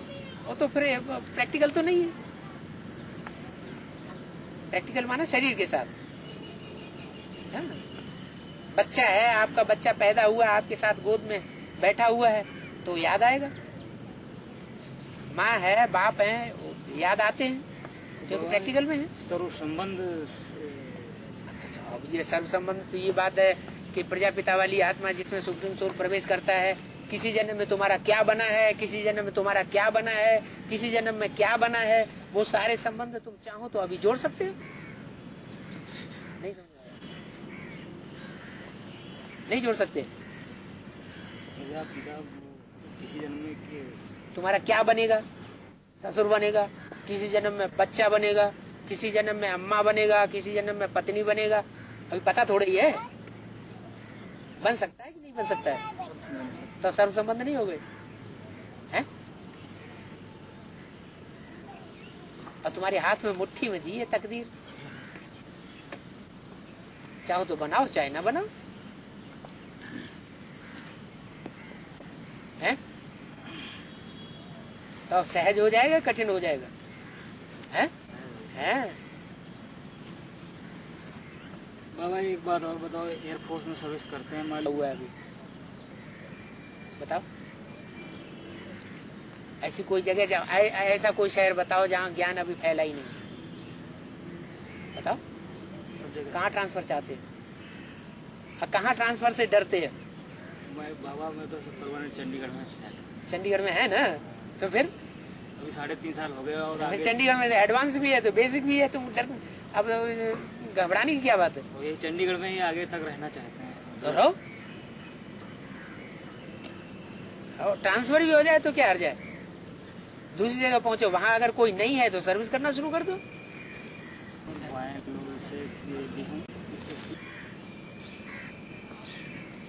वो तो फिर प्रैक्टिकल तो नहीं है। प्रैक्टिकल माना शरीर के साथ है ना? बच्चा है आपका, बच्चा पैदा हुआ आपके साथ गोद में बैठा हुआ है तो याद आएगा। माँ है बाप है याद आते हैं क्योंकि प्रैक्टिकल में है। सर्व संबंध अब ये सर्व संबंध तो ये बात है कि प्रजापिता वाली आत्मा जिसमें सुप्रीम सोल प्रवेश करता है, किसी जन्म में तुम्हारा क्या बना है, किसी जन्म में तुम्हारा क्या बना है, किसी जन्म में क्या बना है, वो सारे संबंध तुम चाहो तो अभी जोड़ सकते हो। नहीं समझ आया? नहीं जोड़ सकते। पिता किसी जन्म में तुम्हारा क्या बनेगा? ससुर बनेगा, किसी जन्म में बच्चा बनेगा, किसी जन्म में अम्मा बनेगा, किसी जन्म में पत्नी बनेगा, अभी पता थोड़ा ही है। बन सकता है कि नहीं बन सकता है? तो सर्व संबंध नहीं हो गए हैं? और तुम्हारे हाथ में मुट्ठी में दी है तकदीर, चाहो तो बनाओ चाहे ना बनाओ, हैं? तो सहज हो जाएगा कठिन हो जाएगा? हैं? हैं? बाबा एक बात और बताओ, एयरफोर्स में सर्विस करते हैं मान हुआ है अभी, बताओ ऐसी कोई जगह ऐसा कोई शहर बताओ जहाँ ज्ञान अभी फैला ही नहीं। बताओ सब जगह कहाँ ट्रांसफर चाहते हैं और कहाँ ट्रांसफर से डरते हैं? बाबा मैं तो परमानेंट चंडीगढ़ में है। चंडीगढ़ में है ना, तो फिर अभी 3.5 साल हो गए और आगे चंडीगढ़ में एडवांस भी है तो बेसिक भी है, तुम डर अब घबराने की क्या बात है? और यही चंडीगढ़ में ही आगे तक रहना चाहते हैं। तो रहो, और ट्रांसफर भी हो जाए तो क्या हर जाए, दूसरी जगह पहुंचो, वहां अगर कोई नहीं है तो सर्विस करना शुरू कर दो।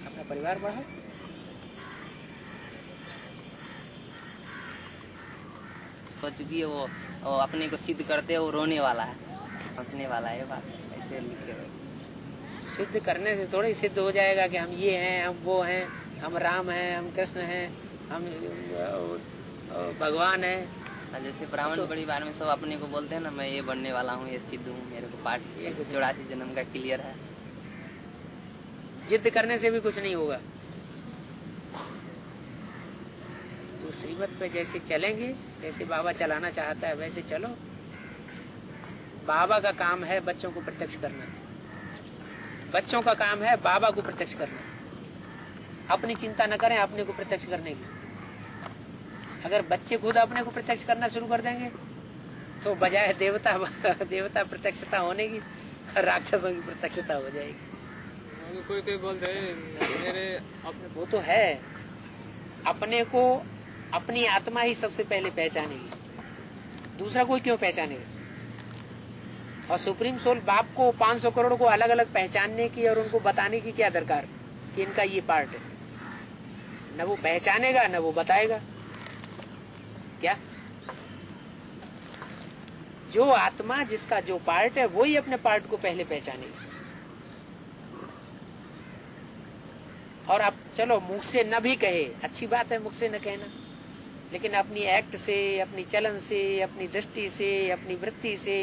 अपना परिवार बढ़ाओ। हो चुकी है वो अपने को सिद्ध करते हैं, वो रोने वाला है, हंसने वाला है, ये बात ऐसे लिखे हुए। सिद्ध करने से थोड़ा ही सिद्ध हो जाएगा कि हम ये हैं, हम वो हैं, हम राम हैं, हम कृष्ण हैं, हम भगवान हैं। जैसे ब्राह्मण परिवार में सब अपने को बोलते हैं ना, मैं ये बनने वाला हूँ, ये सिद्ध हूँ, मेरे को पाठ 84 जन्म का क्लियर है। जिद करने से भी कुछ नहीं होगा। तो श्रीमत पे जैसे चलेंगे, जैसे बाबा चलाना चाहता है वैसे चलो। बाबा का काम है बच्चों को प्रत्यक्ष करना, बच्चों का काम है बाबा को प्रत्यक्ष करना। अपनी चिंता न करें अपने को प्रत्यक्ष करने की। अगर बच्चे खुद अपने को प्रत्यक्ष करना शुरू कर देंगे तो बजाय देवता प्रत्यक्षता होने की, राक्षसों की प्रत्यक्षता हो जाएगी। कोई बोलते हैं मेरे अपने, वो तो है, अपने को अपनी आत्मा ही सबसे पहले पहचानेगी, दूसरा कोई क्यों पहचानेगा। और सुप्रीम सोल बाप को 500 करोड़ को अलग अलग पहचानने की और उनको बताने की क्या दरकार कि इनका ये पार्ट है। न वो पहचानेगा न वो बताएगा। क्या जो आत्मा जिसका जो पार्ट है वो ही अपने पार्ट को पहले पहचानेगी। और अब चलो मुख से न भी कहे, अच्छी बात है मुख से न कहना, लेकिन अपनी एक्ट से, अपनी चलन से, अपनी दृष्टि से, अपनी वृत्ति से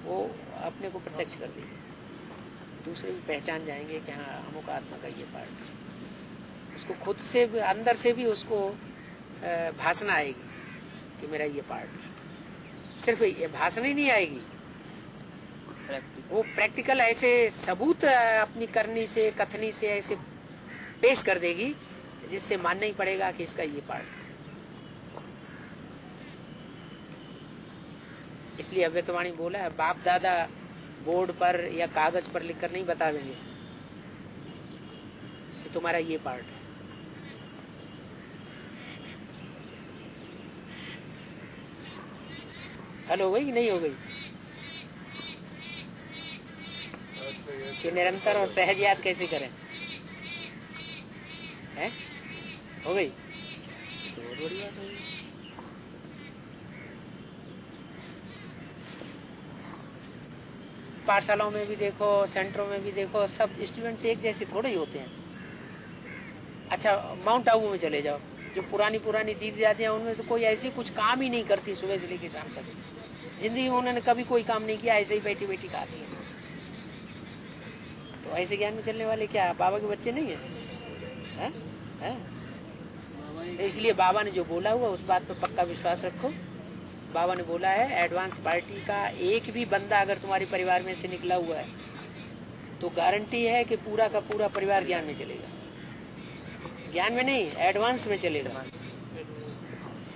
वो अपने को प्रत्यक्ष कर देगी। दूसरे भी पहचान जाएंगे कि हाँ अमुक आत्मा का ये पार्ट है। उसको खुद से भी, अंदर से भी उसको भाषणा आएगी कि मेरा ये पार्ट है। सिर्फ ये भाषण ही नहीं आएगी, वो प्रैक्टिकल ऐसे सबूत अपनी करनी से, कथनी से ऐसे पेश कर देगी जिससे मानना ही पड़ेगा कि इसका ये पार्ट है। इसलिए अव्यक्तवाणी बोला है, बाप दादा बोर्ड पर या कागज पर लिखकर नहीं बता देंगे कि तुम्हारा ये पार्ट है। हल हो गई कि नहीं हो गई? कि निरंतर और सहज याद कैसे करें? है? हो गई? बहुत बढ़िया है। पाठशालाओं में भी देखो, सेंटरों में भी देखो, सब स्टूडेंट्स एक जैसे थोड़े ही होते हैं। अच्छा माउंट आबू में चले जाओ, जो पुरानी दीदी जातियां उनमें तो कोई ऐसी कुछ काम ही नहीं करती, सुबह से लेकर शाम तक जिंदगी में उन्होंने कभी कोई काम नहीं किया, ऐसे ही बैठी बैठी खाती है। तो ऐसे ज्ञान में चलने वाले क्या बाबा के बच्चे नहीं है? इसलिए बाबा ने जो बोला हुआ उस बात पर पक्का विश्वास रखो। बाबा ने बोला है एडवांस पार्टी का एक भी बंदा अगर तुम्हारे परिवार में से निकला हुआ है तो गारंटी है कि पूरा का पूरा परिवार ज्ञान में चलेगा। ज्ञान में नहीं, एडवांस में चलेगा।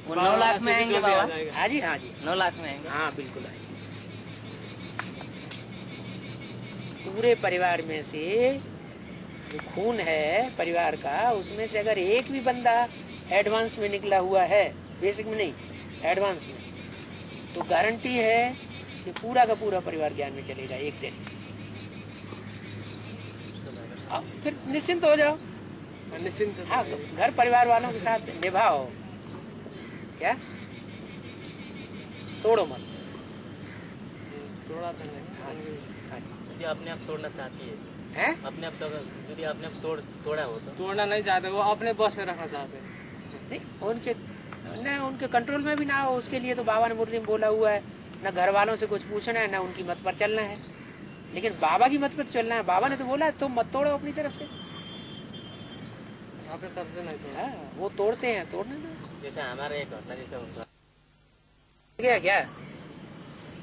वो 9 लाख में आएंगे बाबा? हाँ जी, हाँ जी, 9 लाख में आएंगे। हाँ बिल्कुल आएंगे। पूरे परिवार में से जो खून है परिवार का, उसमें से अगर एक भी बंदा एडवांस में निकला हुआ है, बेसिक में नहीं एडवांस में, तो गारंटी है कि पूरा का पूरा परिवार ज्ञान में चलेगा एक दिन। फिर निश्चिंत हो जाओ, निश्चिंत। हाँ घर परिवार वालों के साथ निभाओ, क्या तोड़ो मत। थोड़ा सा यदि अपने आप तोड़ना चाहती है, अपने आप तो यदि अपने आप तोड़ा हो तो तोड़ना नहीं चाहते, वो अपने बस में रखना चाहते हैं। नहीं, उनके कंट्रोल में भी ना हो, उसके लिए तो बाबा ने मुरली में बोला हुआ है, न घर वालों से कुछ पूछना है, न उनकी मत पर चलना है, लेकिन बाबा की मत पर चलना है। बाबा ने तो बोला तुम मत तोड़ो अपनी तरफ से, अपनी तरफ से नहीं तोड़ा। वो तोड़ते हैं, तोड़ने दो। जैसे हमारे एक घटना जैसे उनका क्या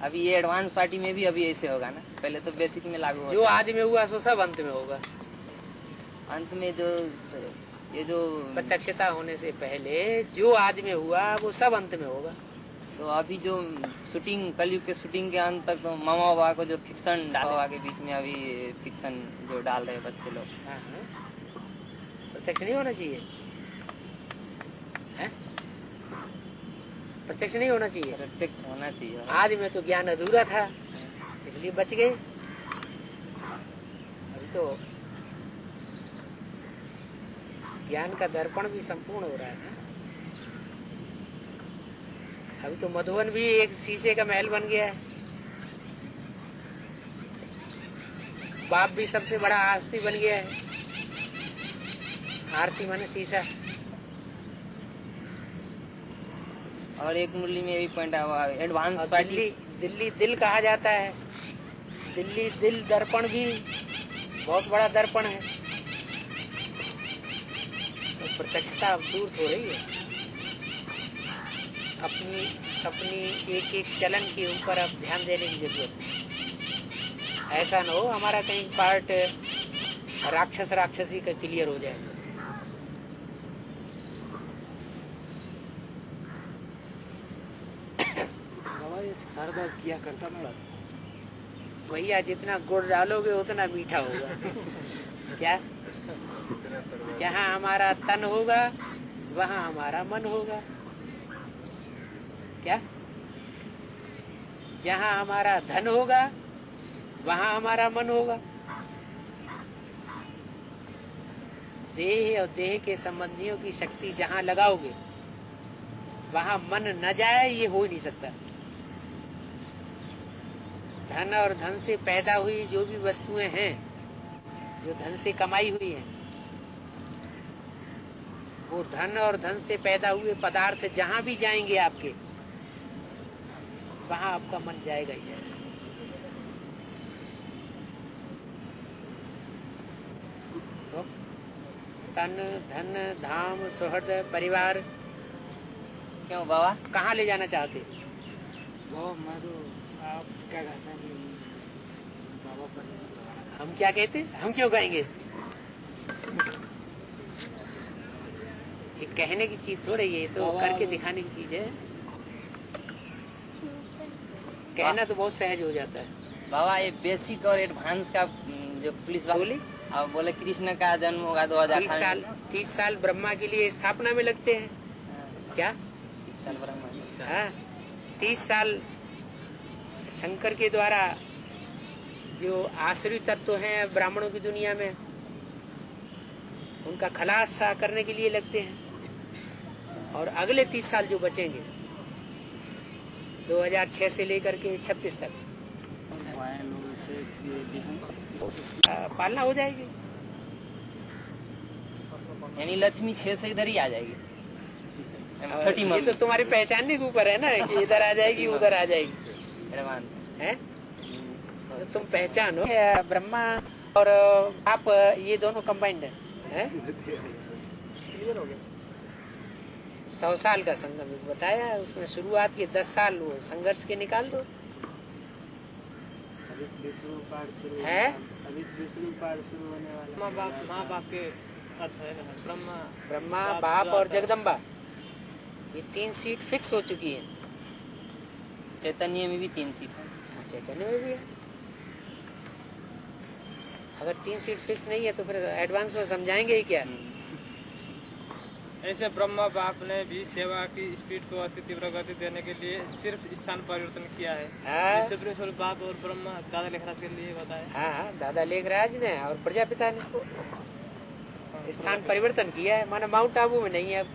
अभी ये एडवांस पार्टी में भी अभी ऐसे होगा ना, पहले तो बेसिक में लागू होगा। जो आदि में हुआ सो सब अंत में होगा। अंत में जो ये जो प्रत्यक्षता होने से पहले जो आदि में हुआ वो सब अंत में होगा। तो अभी जो शूटिंग कलयुग के शूटिंग के अंत तक तो मामा बाबा को जो फिक्शन बाबा के बीच में अभी फिक्शन जो डाल रहे बच्चे लोग, हाँ, प्रत्यक्ष नहीं होना चाहिए, है? प्रत्यक्ष नहीं होना चाहिए, प्रत्यक्ष होना चाहिए। आदि में तो ज्ञान अधूरा था इसलिए बच गए। अभी तो ज्ञान का दर्पण भी संपूर्ण हो रहा है। अभी तो मधुबन भी एक शीशे का महल बन गया है। बाप भी सबसे बड़ा आरसी बन गया है। आरसी माने शीशा। और एक मुरली में भी पॉइंट एडवांस दिल्ली दिल कहा जाता है। दिल्ली दिल दर्पण भी बहुत बड़ा दर्पण है। तो प्रत्यक्षता अब दूर हो रही है। अपनी एक एक चलन के ऊपर अब ध्यान देने की जरूरत है। ऐसा न हो हमारा कहीं पार्ट राक्षसी का क्लियर हो जाए। शारदा किया करता मैं भैया जितना गुड़ डालोगे उतना मीठा होगा। क्या? जहाँ हमारा तन होगा वहाँ हमारा मन होगा। क्या? जहाँ हमारा धन होगा वहाँ हमारा मन होगा। देह और देह के संबंधियों की शक्ति जहाँ लगाओगे वहाँ मन न जाए, ये हो ही नहीं सकता। धन और धन से पैदा हुई जो भी वस्तुएं हैं, जो धन से कमाई हुई हैं, वो धन और धन से पैदा हुए पदार्थ जहाँ भी जाएंगे आपके, वहाँ आपका मन जाएगा ही जाएगा। तो तन धन धाम सुहृद परिवार क्यों बाबा कहाँ ले जाना चाहते? वो मैं तो आप क्या कहते हैं बाबा पर हम क्या कहते? हम क्यों कहेंगे? ये कहने की चीज थोड़ी है, ये तो करके दिखाने की चीज है। कहना तो बहुत सहज हो जाता है। बाबा ये बेसिक और एडवांस का जो पुलिस वाले अब बोले कृष्ण का जन्म होगा 2000 30 साल ब्रह्मा के लिए स्थापना में लगते हैं। क्या? 30 साल ब्रह्मा। हाँ, 30 साल शंकर के द्वारा जो आसुरी तत्व हैं ब्राह्मणों की दुनिया में, उनका खलास करने के लिए लगते हैं। और अगले 30 साल जो बचेंगे 2006 से लेकर के 36 तक पालना हो जाएगी। यानी लक्ष्मी 6 से इधर ही आ जाएगी। ये तो तुम्हारी पहचानने के ऊपर है ना कि इधर आ जाएगी उधर आ जाएगी। एडवांस है तो तुम पहचानो ब्रह्मा और आप ये दोनों कंबाइंड है? क्लियर हो गया। 100 साल का संगम बताया, उसमें शुरुआत के 10 साल वो संघर्ष के निकाल दो। है अभी विष्णु पाठ शुरू होने वाला। माँ बाप के अर्थ है ब्रह्मा बाप और जगदम्बा, ये 3 सीट फिक्स हो चुकी है। चैतन्य में भी 3 सीट है। चैतन्य में भी है। अगर 3 सीट फिक्स नहीं है तो फिर एडवांस में समझाएंगे ही क्या? ऐसे ब्रह्मा बाप ने भी सेवा की स्पीड को अति तीव्र गति देने के लिए सिर्फ स्थान परिवर्तन किया है। सुप्रीम सोल बाप और ब्रह्मा दादा लेखराज के लिए बताया। हाँ, दादा लेखराज ने और प्रजापिता ने स्थान परिवर्तन किया है। माना माउंट आबू में नहीं है अब।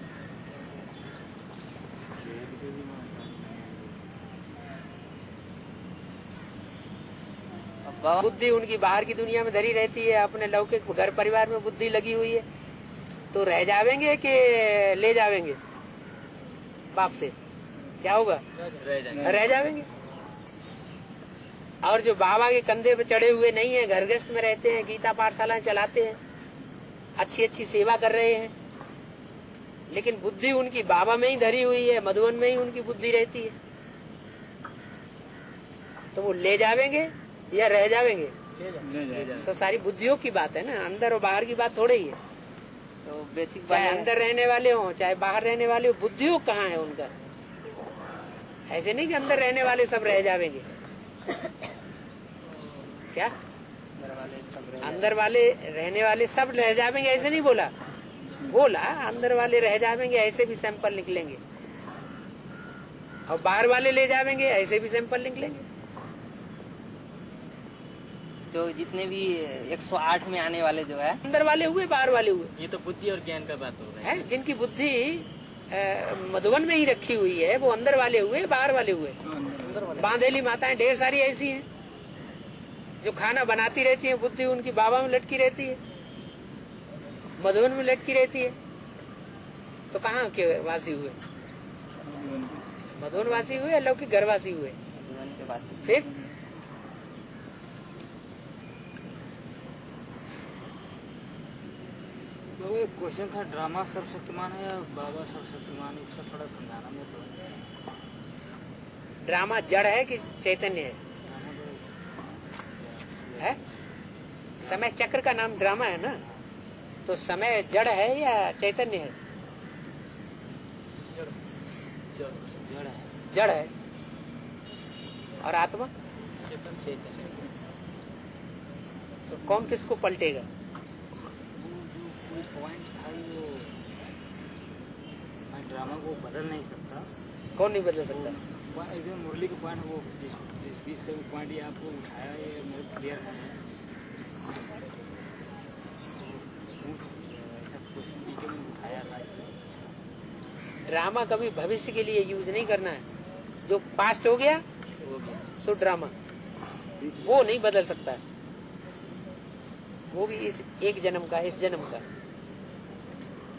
बुद्धि उनकी बाहर की दुनिया में धरी रहती है, अपने लौकिक घर परिवार में बुद्धि लगी हुई है। तो रह जावेंगे कि ले जावेंगे बाप से? क्या होगा? रह जावेंगे। और जो बाबा के कंधे पे चढ़े हुए नहीं है, घर गृहस्थ में रहते हैं, गीता पाठशालाएं चलाते हैं, अच्छी अच्छी सेवा कर रहे हैं, लेकिन बुद्धि उनकी बाबा में ही धरी हुई है, मधुबन में ही उनकी बुद्धि रहती है, तो वो ले जावेंगे या रह जावेंगे? तो सारी बुद्धियों की बात है ना, अंदर और बाहर की बात थोड़ी ही है। तो बेसिक चाहे अंदर रहने वाले हो चाहे बाहर रहने वाले हो, बुद्धियों कहाँ है उनका? ऐसे नहीं कि अंदर रहने वाले सब रह जाएंगे। क्या अंदर वाले रहने वाले सब रह जाएंगे ऐसे नहीं बोला, बोला अंदर वाले रह जाएंगे ऐसे भी सैंपल निकलेंगे, और बाहर वाले ले जाएंगे ऐसे भी सैंपल निकलेंगे। जो जितने भी 108 में आने वाले जो है, अंदर वाले हुए बाहर वाले हुए, ये तो बुद्धि और ज्ञान का बात हो रहा है। जिनकी बुद्धि मधुबन में ही रखी हुई है वो अंदर वाले हुए बाहर वाले हुए। बांधेली माताएं ढेर सारी ऐसी हैं जो खाना बनाती रहती हैं, बुद्धि उनकी बाबा में लटकी रहती है, मधुबन में लटकी रहती है। तो कहाँ के वासी हुए? मधुबन वासी हुए या लौकिक घरवासी हुए? जीवन के बाद फिर तो एक क्वेश्चन था, ड्रामा सर्वशक्तिमान है या बाबा सर्वशक्तिमान है, इसका थोड़ा समझाना मैं समझ। ड्रामा जड़ है कि चैतन्य है? समय चक्र का नाम ड्रामा है ना, तो समय जड़ है या चैतन्य है? जड़ है। और आत्मा चैतन्य। तो कौन किसको पलटेगा? कोई पॉइंट था वो, मैं ड्रामा को बदल नहीं सकता। कौन नहीं बदल सकता? एकदम मुरली के पॉइंट वो जिस बीच से पॉइंट ये आपको उठाया, ये मेरे क्लियर है। ऐसा क्वेश्चन टीचर ने उठाया था। ड्रामा कभी भविष्य के लिए यूज नहीं करना है। जो पास्ट हो गया सो ड्रामा, वो नहीं बदल सकता है। वो भी इस एक जन्म का, इस जन्म का।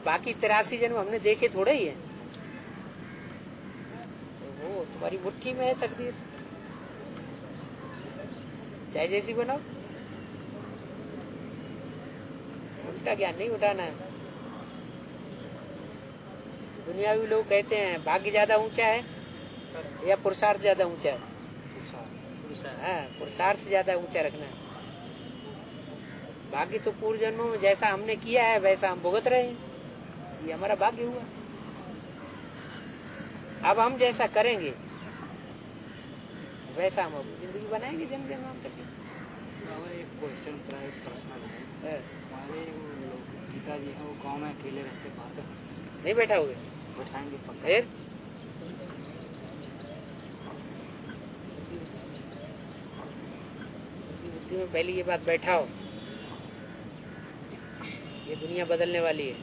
बाकी 83 जन्म हमने देखे थोड़े ही है। तो वो तुम्हारी मुट्ठी में है तकदीर, चाहे जैसी बनाओ। उल्टा ज्ञान नहीं उठाना है। दुनियावी लोग कहते हैं भाग्य ज्यादा ऊंचा है या पुरुषार्थ ज्यादा ऊंचा है? हाँ, पुरुषार्थ ज्यादा ऊंचा रखना है। भाग्य तो पूर्व जन्मों में जैसा हमने किया है वैसा हम भुगत रहे हैं, ये हमारा भाग्य हुआ। अब हम जैसा करेंगे वैसा हम अपनी जिंदगी बनाएंगे जन्म जन्मांतर की। एक क्वेश्चन पर्सनल है। हमारे लोग पिताजी हैं, वो गाँव में अकेले रहते, बात नहीं बैठा हुए? बैठाएंगे पक्का। फिर बुद्धि में पहली ये बात बैठाओ, ये दुनिया बदलने वाली है,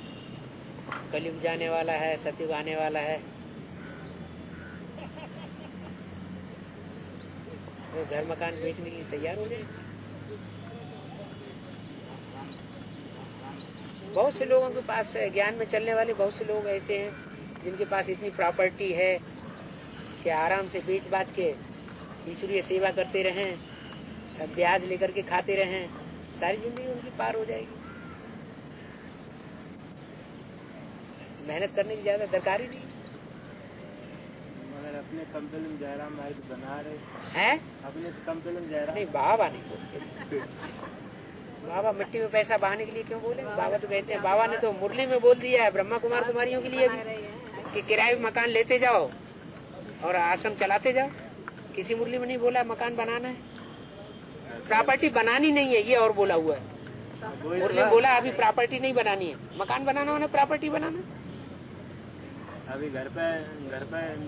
कलयुग जाने वाला है, सतयुग आने वाला है। तो घर मकान बेचने के लिए तैयार हो जाए। बहुत से लोगों के पास ज्ञान में चलने वाले बहुत से लोग ऐसे हैं जिनके पास इतनी प्रॉपर्टी है कि आराम से बेच बाच के ईश्वरीय सेवा करते रहें, ब्याज लेकर के खाते रहें, सारी जिंदगी उनकी पार हो जाएगी। मेहनत करने की ज्यादा दरकार ही नहीं। मगर अपने कंपनी में जयराम भाई बना रहे हैं, अपने कंपनी में जयराम नहीं बाबा नहीं बोलते। बाबा मिट्टी में पैसा बहाने के लिए क्यों बोले? बाबा तो कहते हैं, बाबा ने तो मुरली में बोल दिया है ब्रह्मा कुमार कुमारियों के लिए भी कि किराए मकान लेते जाओ और आश्रम चलाते जाओ। किसी मुरली में नहीं बोला मकान बनाना है, प्रॉपर्टी बनानी नहीं है, ये और बोला हुआ है। मुरली में बोला अभी प्रॉपर्टी नहीं बनानी है, मकान बनाना होना प्रॉपर्टी बनाना। अभी घर पे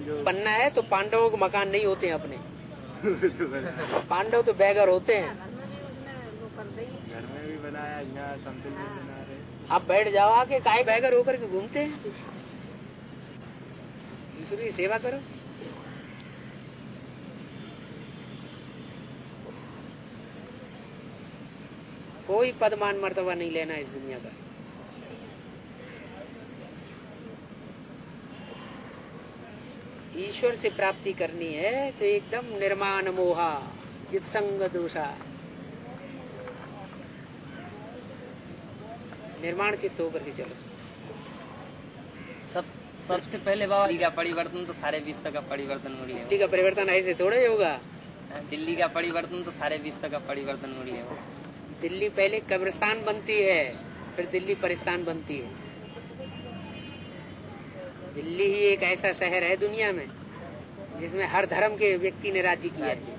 जो बनना है तो पांडवों को मकान नहीं होते हैं अपने। पांडव तो बैगर होते हैं। घर में भी बनाया, यहाँ कंपनी में बना रहे। आप बैठ जाओ आके, काहे बैगर होकर के घूमते हैं? ईश्वर की सेवा करो। कोई पद मान मर्तबा नहीं लेना इस दुनिया का। ईश्वर से प्राप्ति करनी है तो एकदम निर्माण मोहा जित संग दोषा, निर्माण चित्त होकर के चलो। सबसे पहले बाबा का परिवर्तन तो सारे विश्व का परिवर्तन हो गया। मिट्टी का परिवर्तन ऐसे थोड़ा ही होगा। दिल्ली का परिवर्तन तो सारे विश्व का परिवर्तन हो रही है। दिल्ली पहले कब्रिस्तान बनती है, फिर दिल्ली परिस्तान बनती है। दिल्ली ही एक ऐसा शहर है दुनिया में जिसमें हर धर्म के व्यक्ति ने राज्य किया है।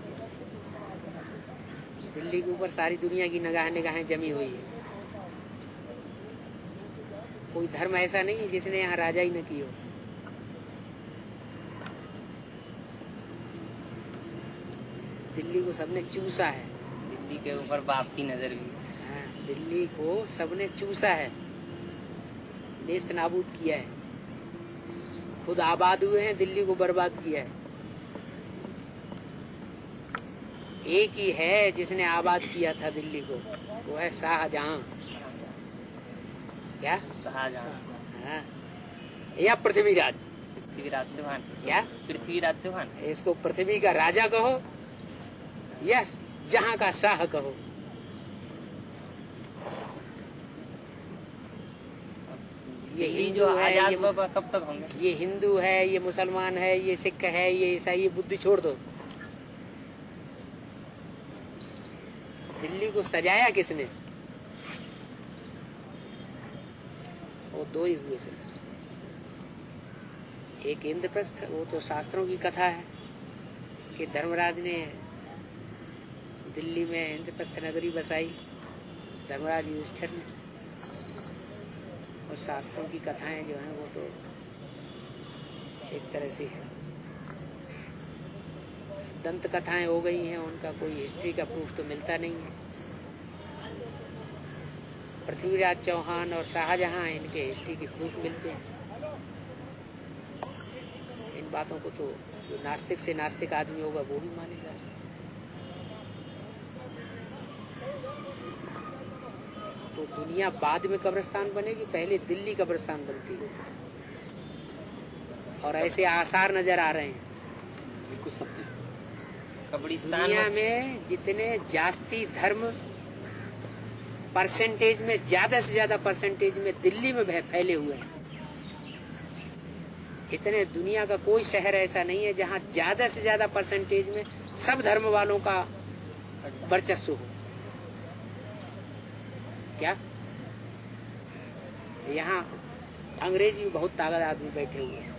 दिल्ली के ऊपर सारी दुनिया की निगाहें जमी हुई है। कोई धर्म ऐसा नहीं है जिसने यहाँ राजा ही न की हो। दिल्ली को सबने चूसा है। दिल्ली के ऊपर बाप की नजर भी। हाँ, दिल्ली को सबने चूसा है, नेस्त नाबूद किया है। खुद आबाद हुए हैं, दिल्ली को बर्बाद किया है। एक ही है जिसने आबाद किया था दिल्ली को, वो है शाहजहां। क्या? शाहजहां। हाँ। या पृथ्वीराज। पृथ्वीराज चौहान। क्या? पृथ्वीराज चौहान। इसको पृथ्वी का राजा कहो या जहां का शाह कहो। ये दिल्ली जो आजाद बाबा कब तक होंगे? ये हिंदू है, ये मुसलमान है, ये सिख है, ये ईसाई, ये बुद्धि छोड़ दो। दिल्ली को सजाया किसने? वो दो ही हुए से। एक इंद्रप्रस्थ, वो तो शास्त्रों की कथा है कि धर्मराज ने दिल्ली में इंद्रप्रस्थ नगरी बसाई, धर्मराज युधिष्ठिर ने। और शास्त्रों की कथाएं जो हैं वो तो एक तरह से है, दंत कथाएं हो गई हैं, उनका कोई हिस्ट्री का प्रूफ तो मिलता नहीं है। पृथ्वीराज चौहान और शाहजहां, इनके हिस्ट्री के प्रूफ मिलते हैं। इन बातों को तो जो नास्तिक से नास्तिक आदमी होगा वो भी मानेगा। तो दुनिया बाद में कब्रिस्तान बनेगी, पहले दिल्ली कब्रिस्तान बनती है। और ऐसे आसार नजर आ रहे हैं। बिल्कुल सत्य। कब्रिस्तान दुनिया में जितने जाति धर्म परसेंटेज में, ज्यादा से ज्यादा परसेंटेज में दिल्ली में फैले हुए हैं। इतने दुनिया का कोई शहर ऐसा नहीं है जहां ज्यादा से ज्यादा परसेंटेज में सब धर्म वालों का वर्चस्व हो। क्या? यहाँ अंग्रेजी में बहुत ताकत आदमी बैठे हुए हैं,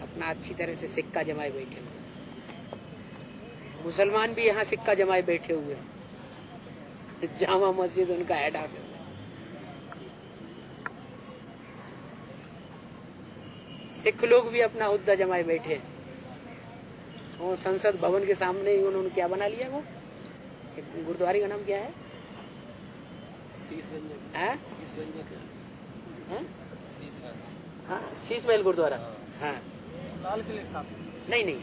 अपना अच्छी तरह से सिक्का जमाए बैठे हुए हैं। मुसलमान भी यहाँ सिक्का जमाए बैठे हुए हैं। जामा मस्जिद उनका हेड ऑफिस है। सिख लोग भी अपना हुद्दा जमाए बैठे हैं। वो संसद भवन के सामने ही उन्होंने क्या बना लिया, वो गुरुद्वारे का नाम क्या है? हाँ, शीश महल गुरुद्वारा। हाँ, लाल किले के साथ। नहीं,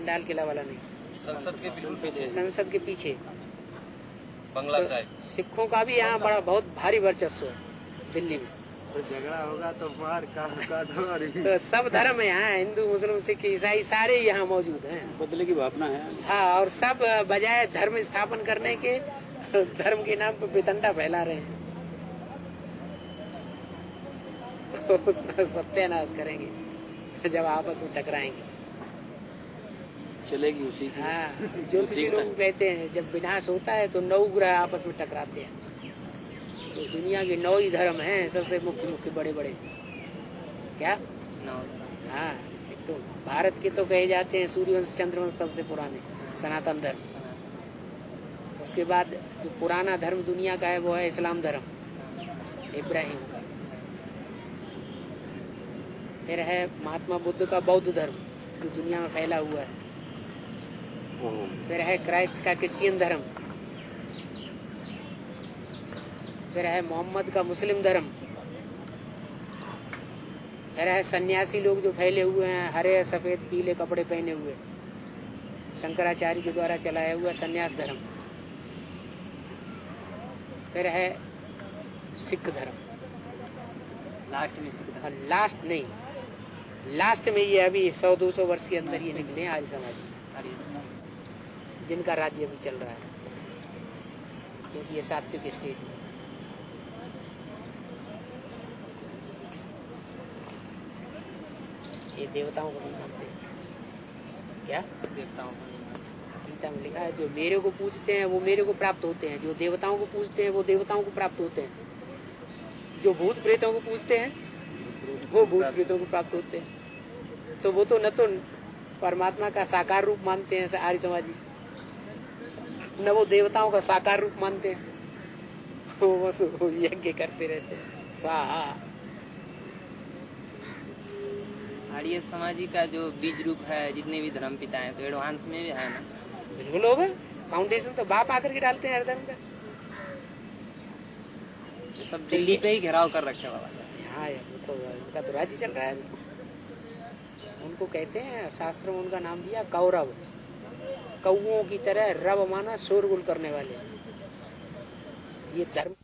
लाल किला वाला नहीं, संसद के बिल्कुल पीछे। संसद के पीछे बंगला तो साहिब। सिखों का भी यहाँ बड़ा बहुत भारी वर्चस्व है दिल्ली में। तो झगड़ा होगा तो मार काट तो सब धर्म है यहाँ, हिंदू मुस्लिम सिख ईसाई सारे यहाँ मौजूद हैं। बदले की भावना है। हाँ, और सब बजाय धर्म स्थापन करने के धर्म के नाम पर वितंडा फैला रहे हैं। तो सत्यानाश करेंगे जब आपस में टकराएंगे। चलेगी उसी की। हाँ, ज्योतिषी लोग कहते हैं जब विनाश होता है तो 9 ग्रह आपस में टकराते हैं। तो दुनिया के 9 ही धर्म हैं सबसे मुख्य बड़े बड़े। क्या? 9। हाँ, एक तो भारत के तो कहे जाते हैं सूर्यवंश चंद्रवंश सबसे पुराने सनातन धर्म। उसके बाद जो पुराना धर्म दुनिया का है वो है इस्लाम धर्म, इब्राहिम का। फिर है महात्मा बुद्ध का बौद्ध धर्म जो दुनिया में फैला हुआ है। फिर है क्राइस्ट का क्रिश्चियन धर्म। फिर है मोहम्मद का मुस्लिम धर्म। फिर है सन्यासी लोग जो फैले हुए हैं, हरे सफेद पीले कपड़े पहने हुए, शंकराचार्य के द्वारा चलाया हुआ सन्यास धर्म। फिर है सिख धर्म। लास्ट में सिख धर्म। लास्ट नहीं, लास्ट में ये अभी 100-200 वर्ष के अंदर ये निकले आर्य समाज जिनका राज्य अभी चल रहा है, क्योंकि ये सात्विक स्टेज में। ये देवताओं को नहीं मानते। क्या? देवताओं को गीता में लिखा है, जो मेरे को पूजते हैं वो मेरे को प्राप्त होते हैं, जो देवताओं को पूजते हैं वो देवताओं को प्राप्त होते हैं, जो भूत प्रेतों को पूजते हैं वो भूत प्रेतों को प्राप्त होते हैं। तो वो तो न तो परमात्मा का साकार रूप मानते हैं आर्य समाजी, न वो देवताओं का साकार रूप मानते हैं, वो बस यज्ञ करते रहते हैं। स्वाहा। आर्य समाजी का जो बीज रूप है, जितने भी धर्म पिता हैं, तो एडवांस में भी है ना? बिल्कुल होगा। फाउंडेशन तो बाप आकर के डालते हैं हर धर्म का। ये सब दिल्ली पे ही घेराव कर रखे बाबा साहब। हाँ यार, वो तो उनका तो राज्य चल रहा है अभी। उनको कहते हैं, शास्त्र में उनका नाम दिया कौरव, कौओं की तरह रव माना शोरगुल करने वाले। ये धर्म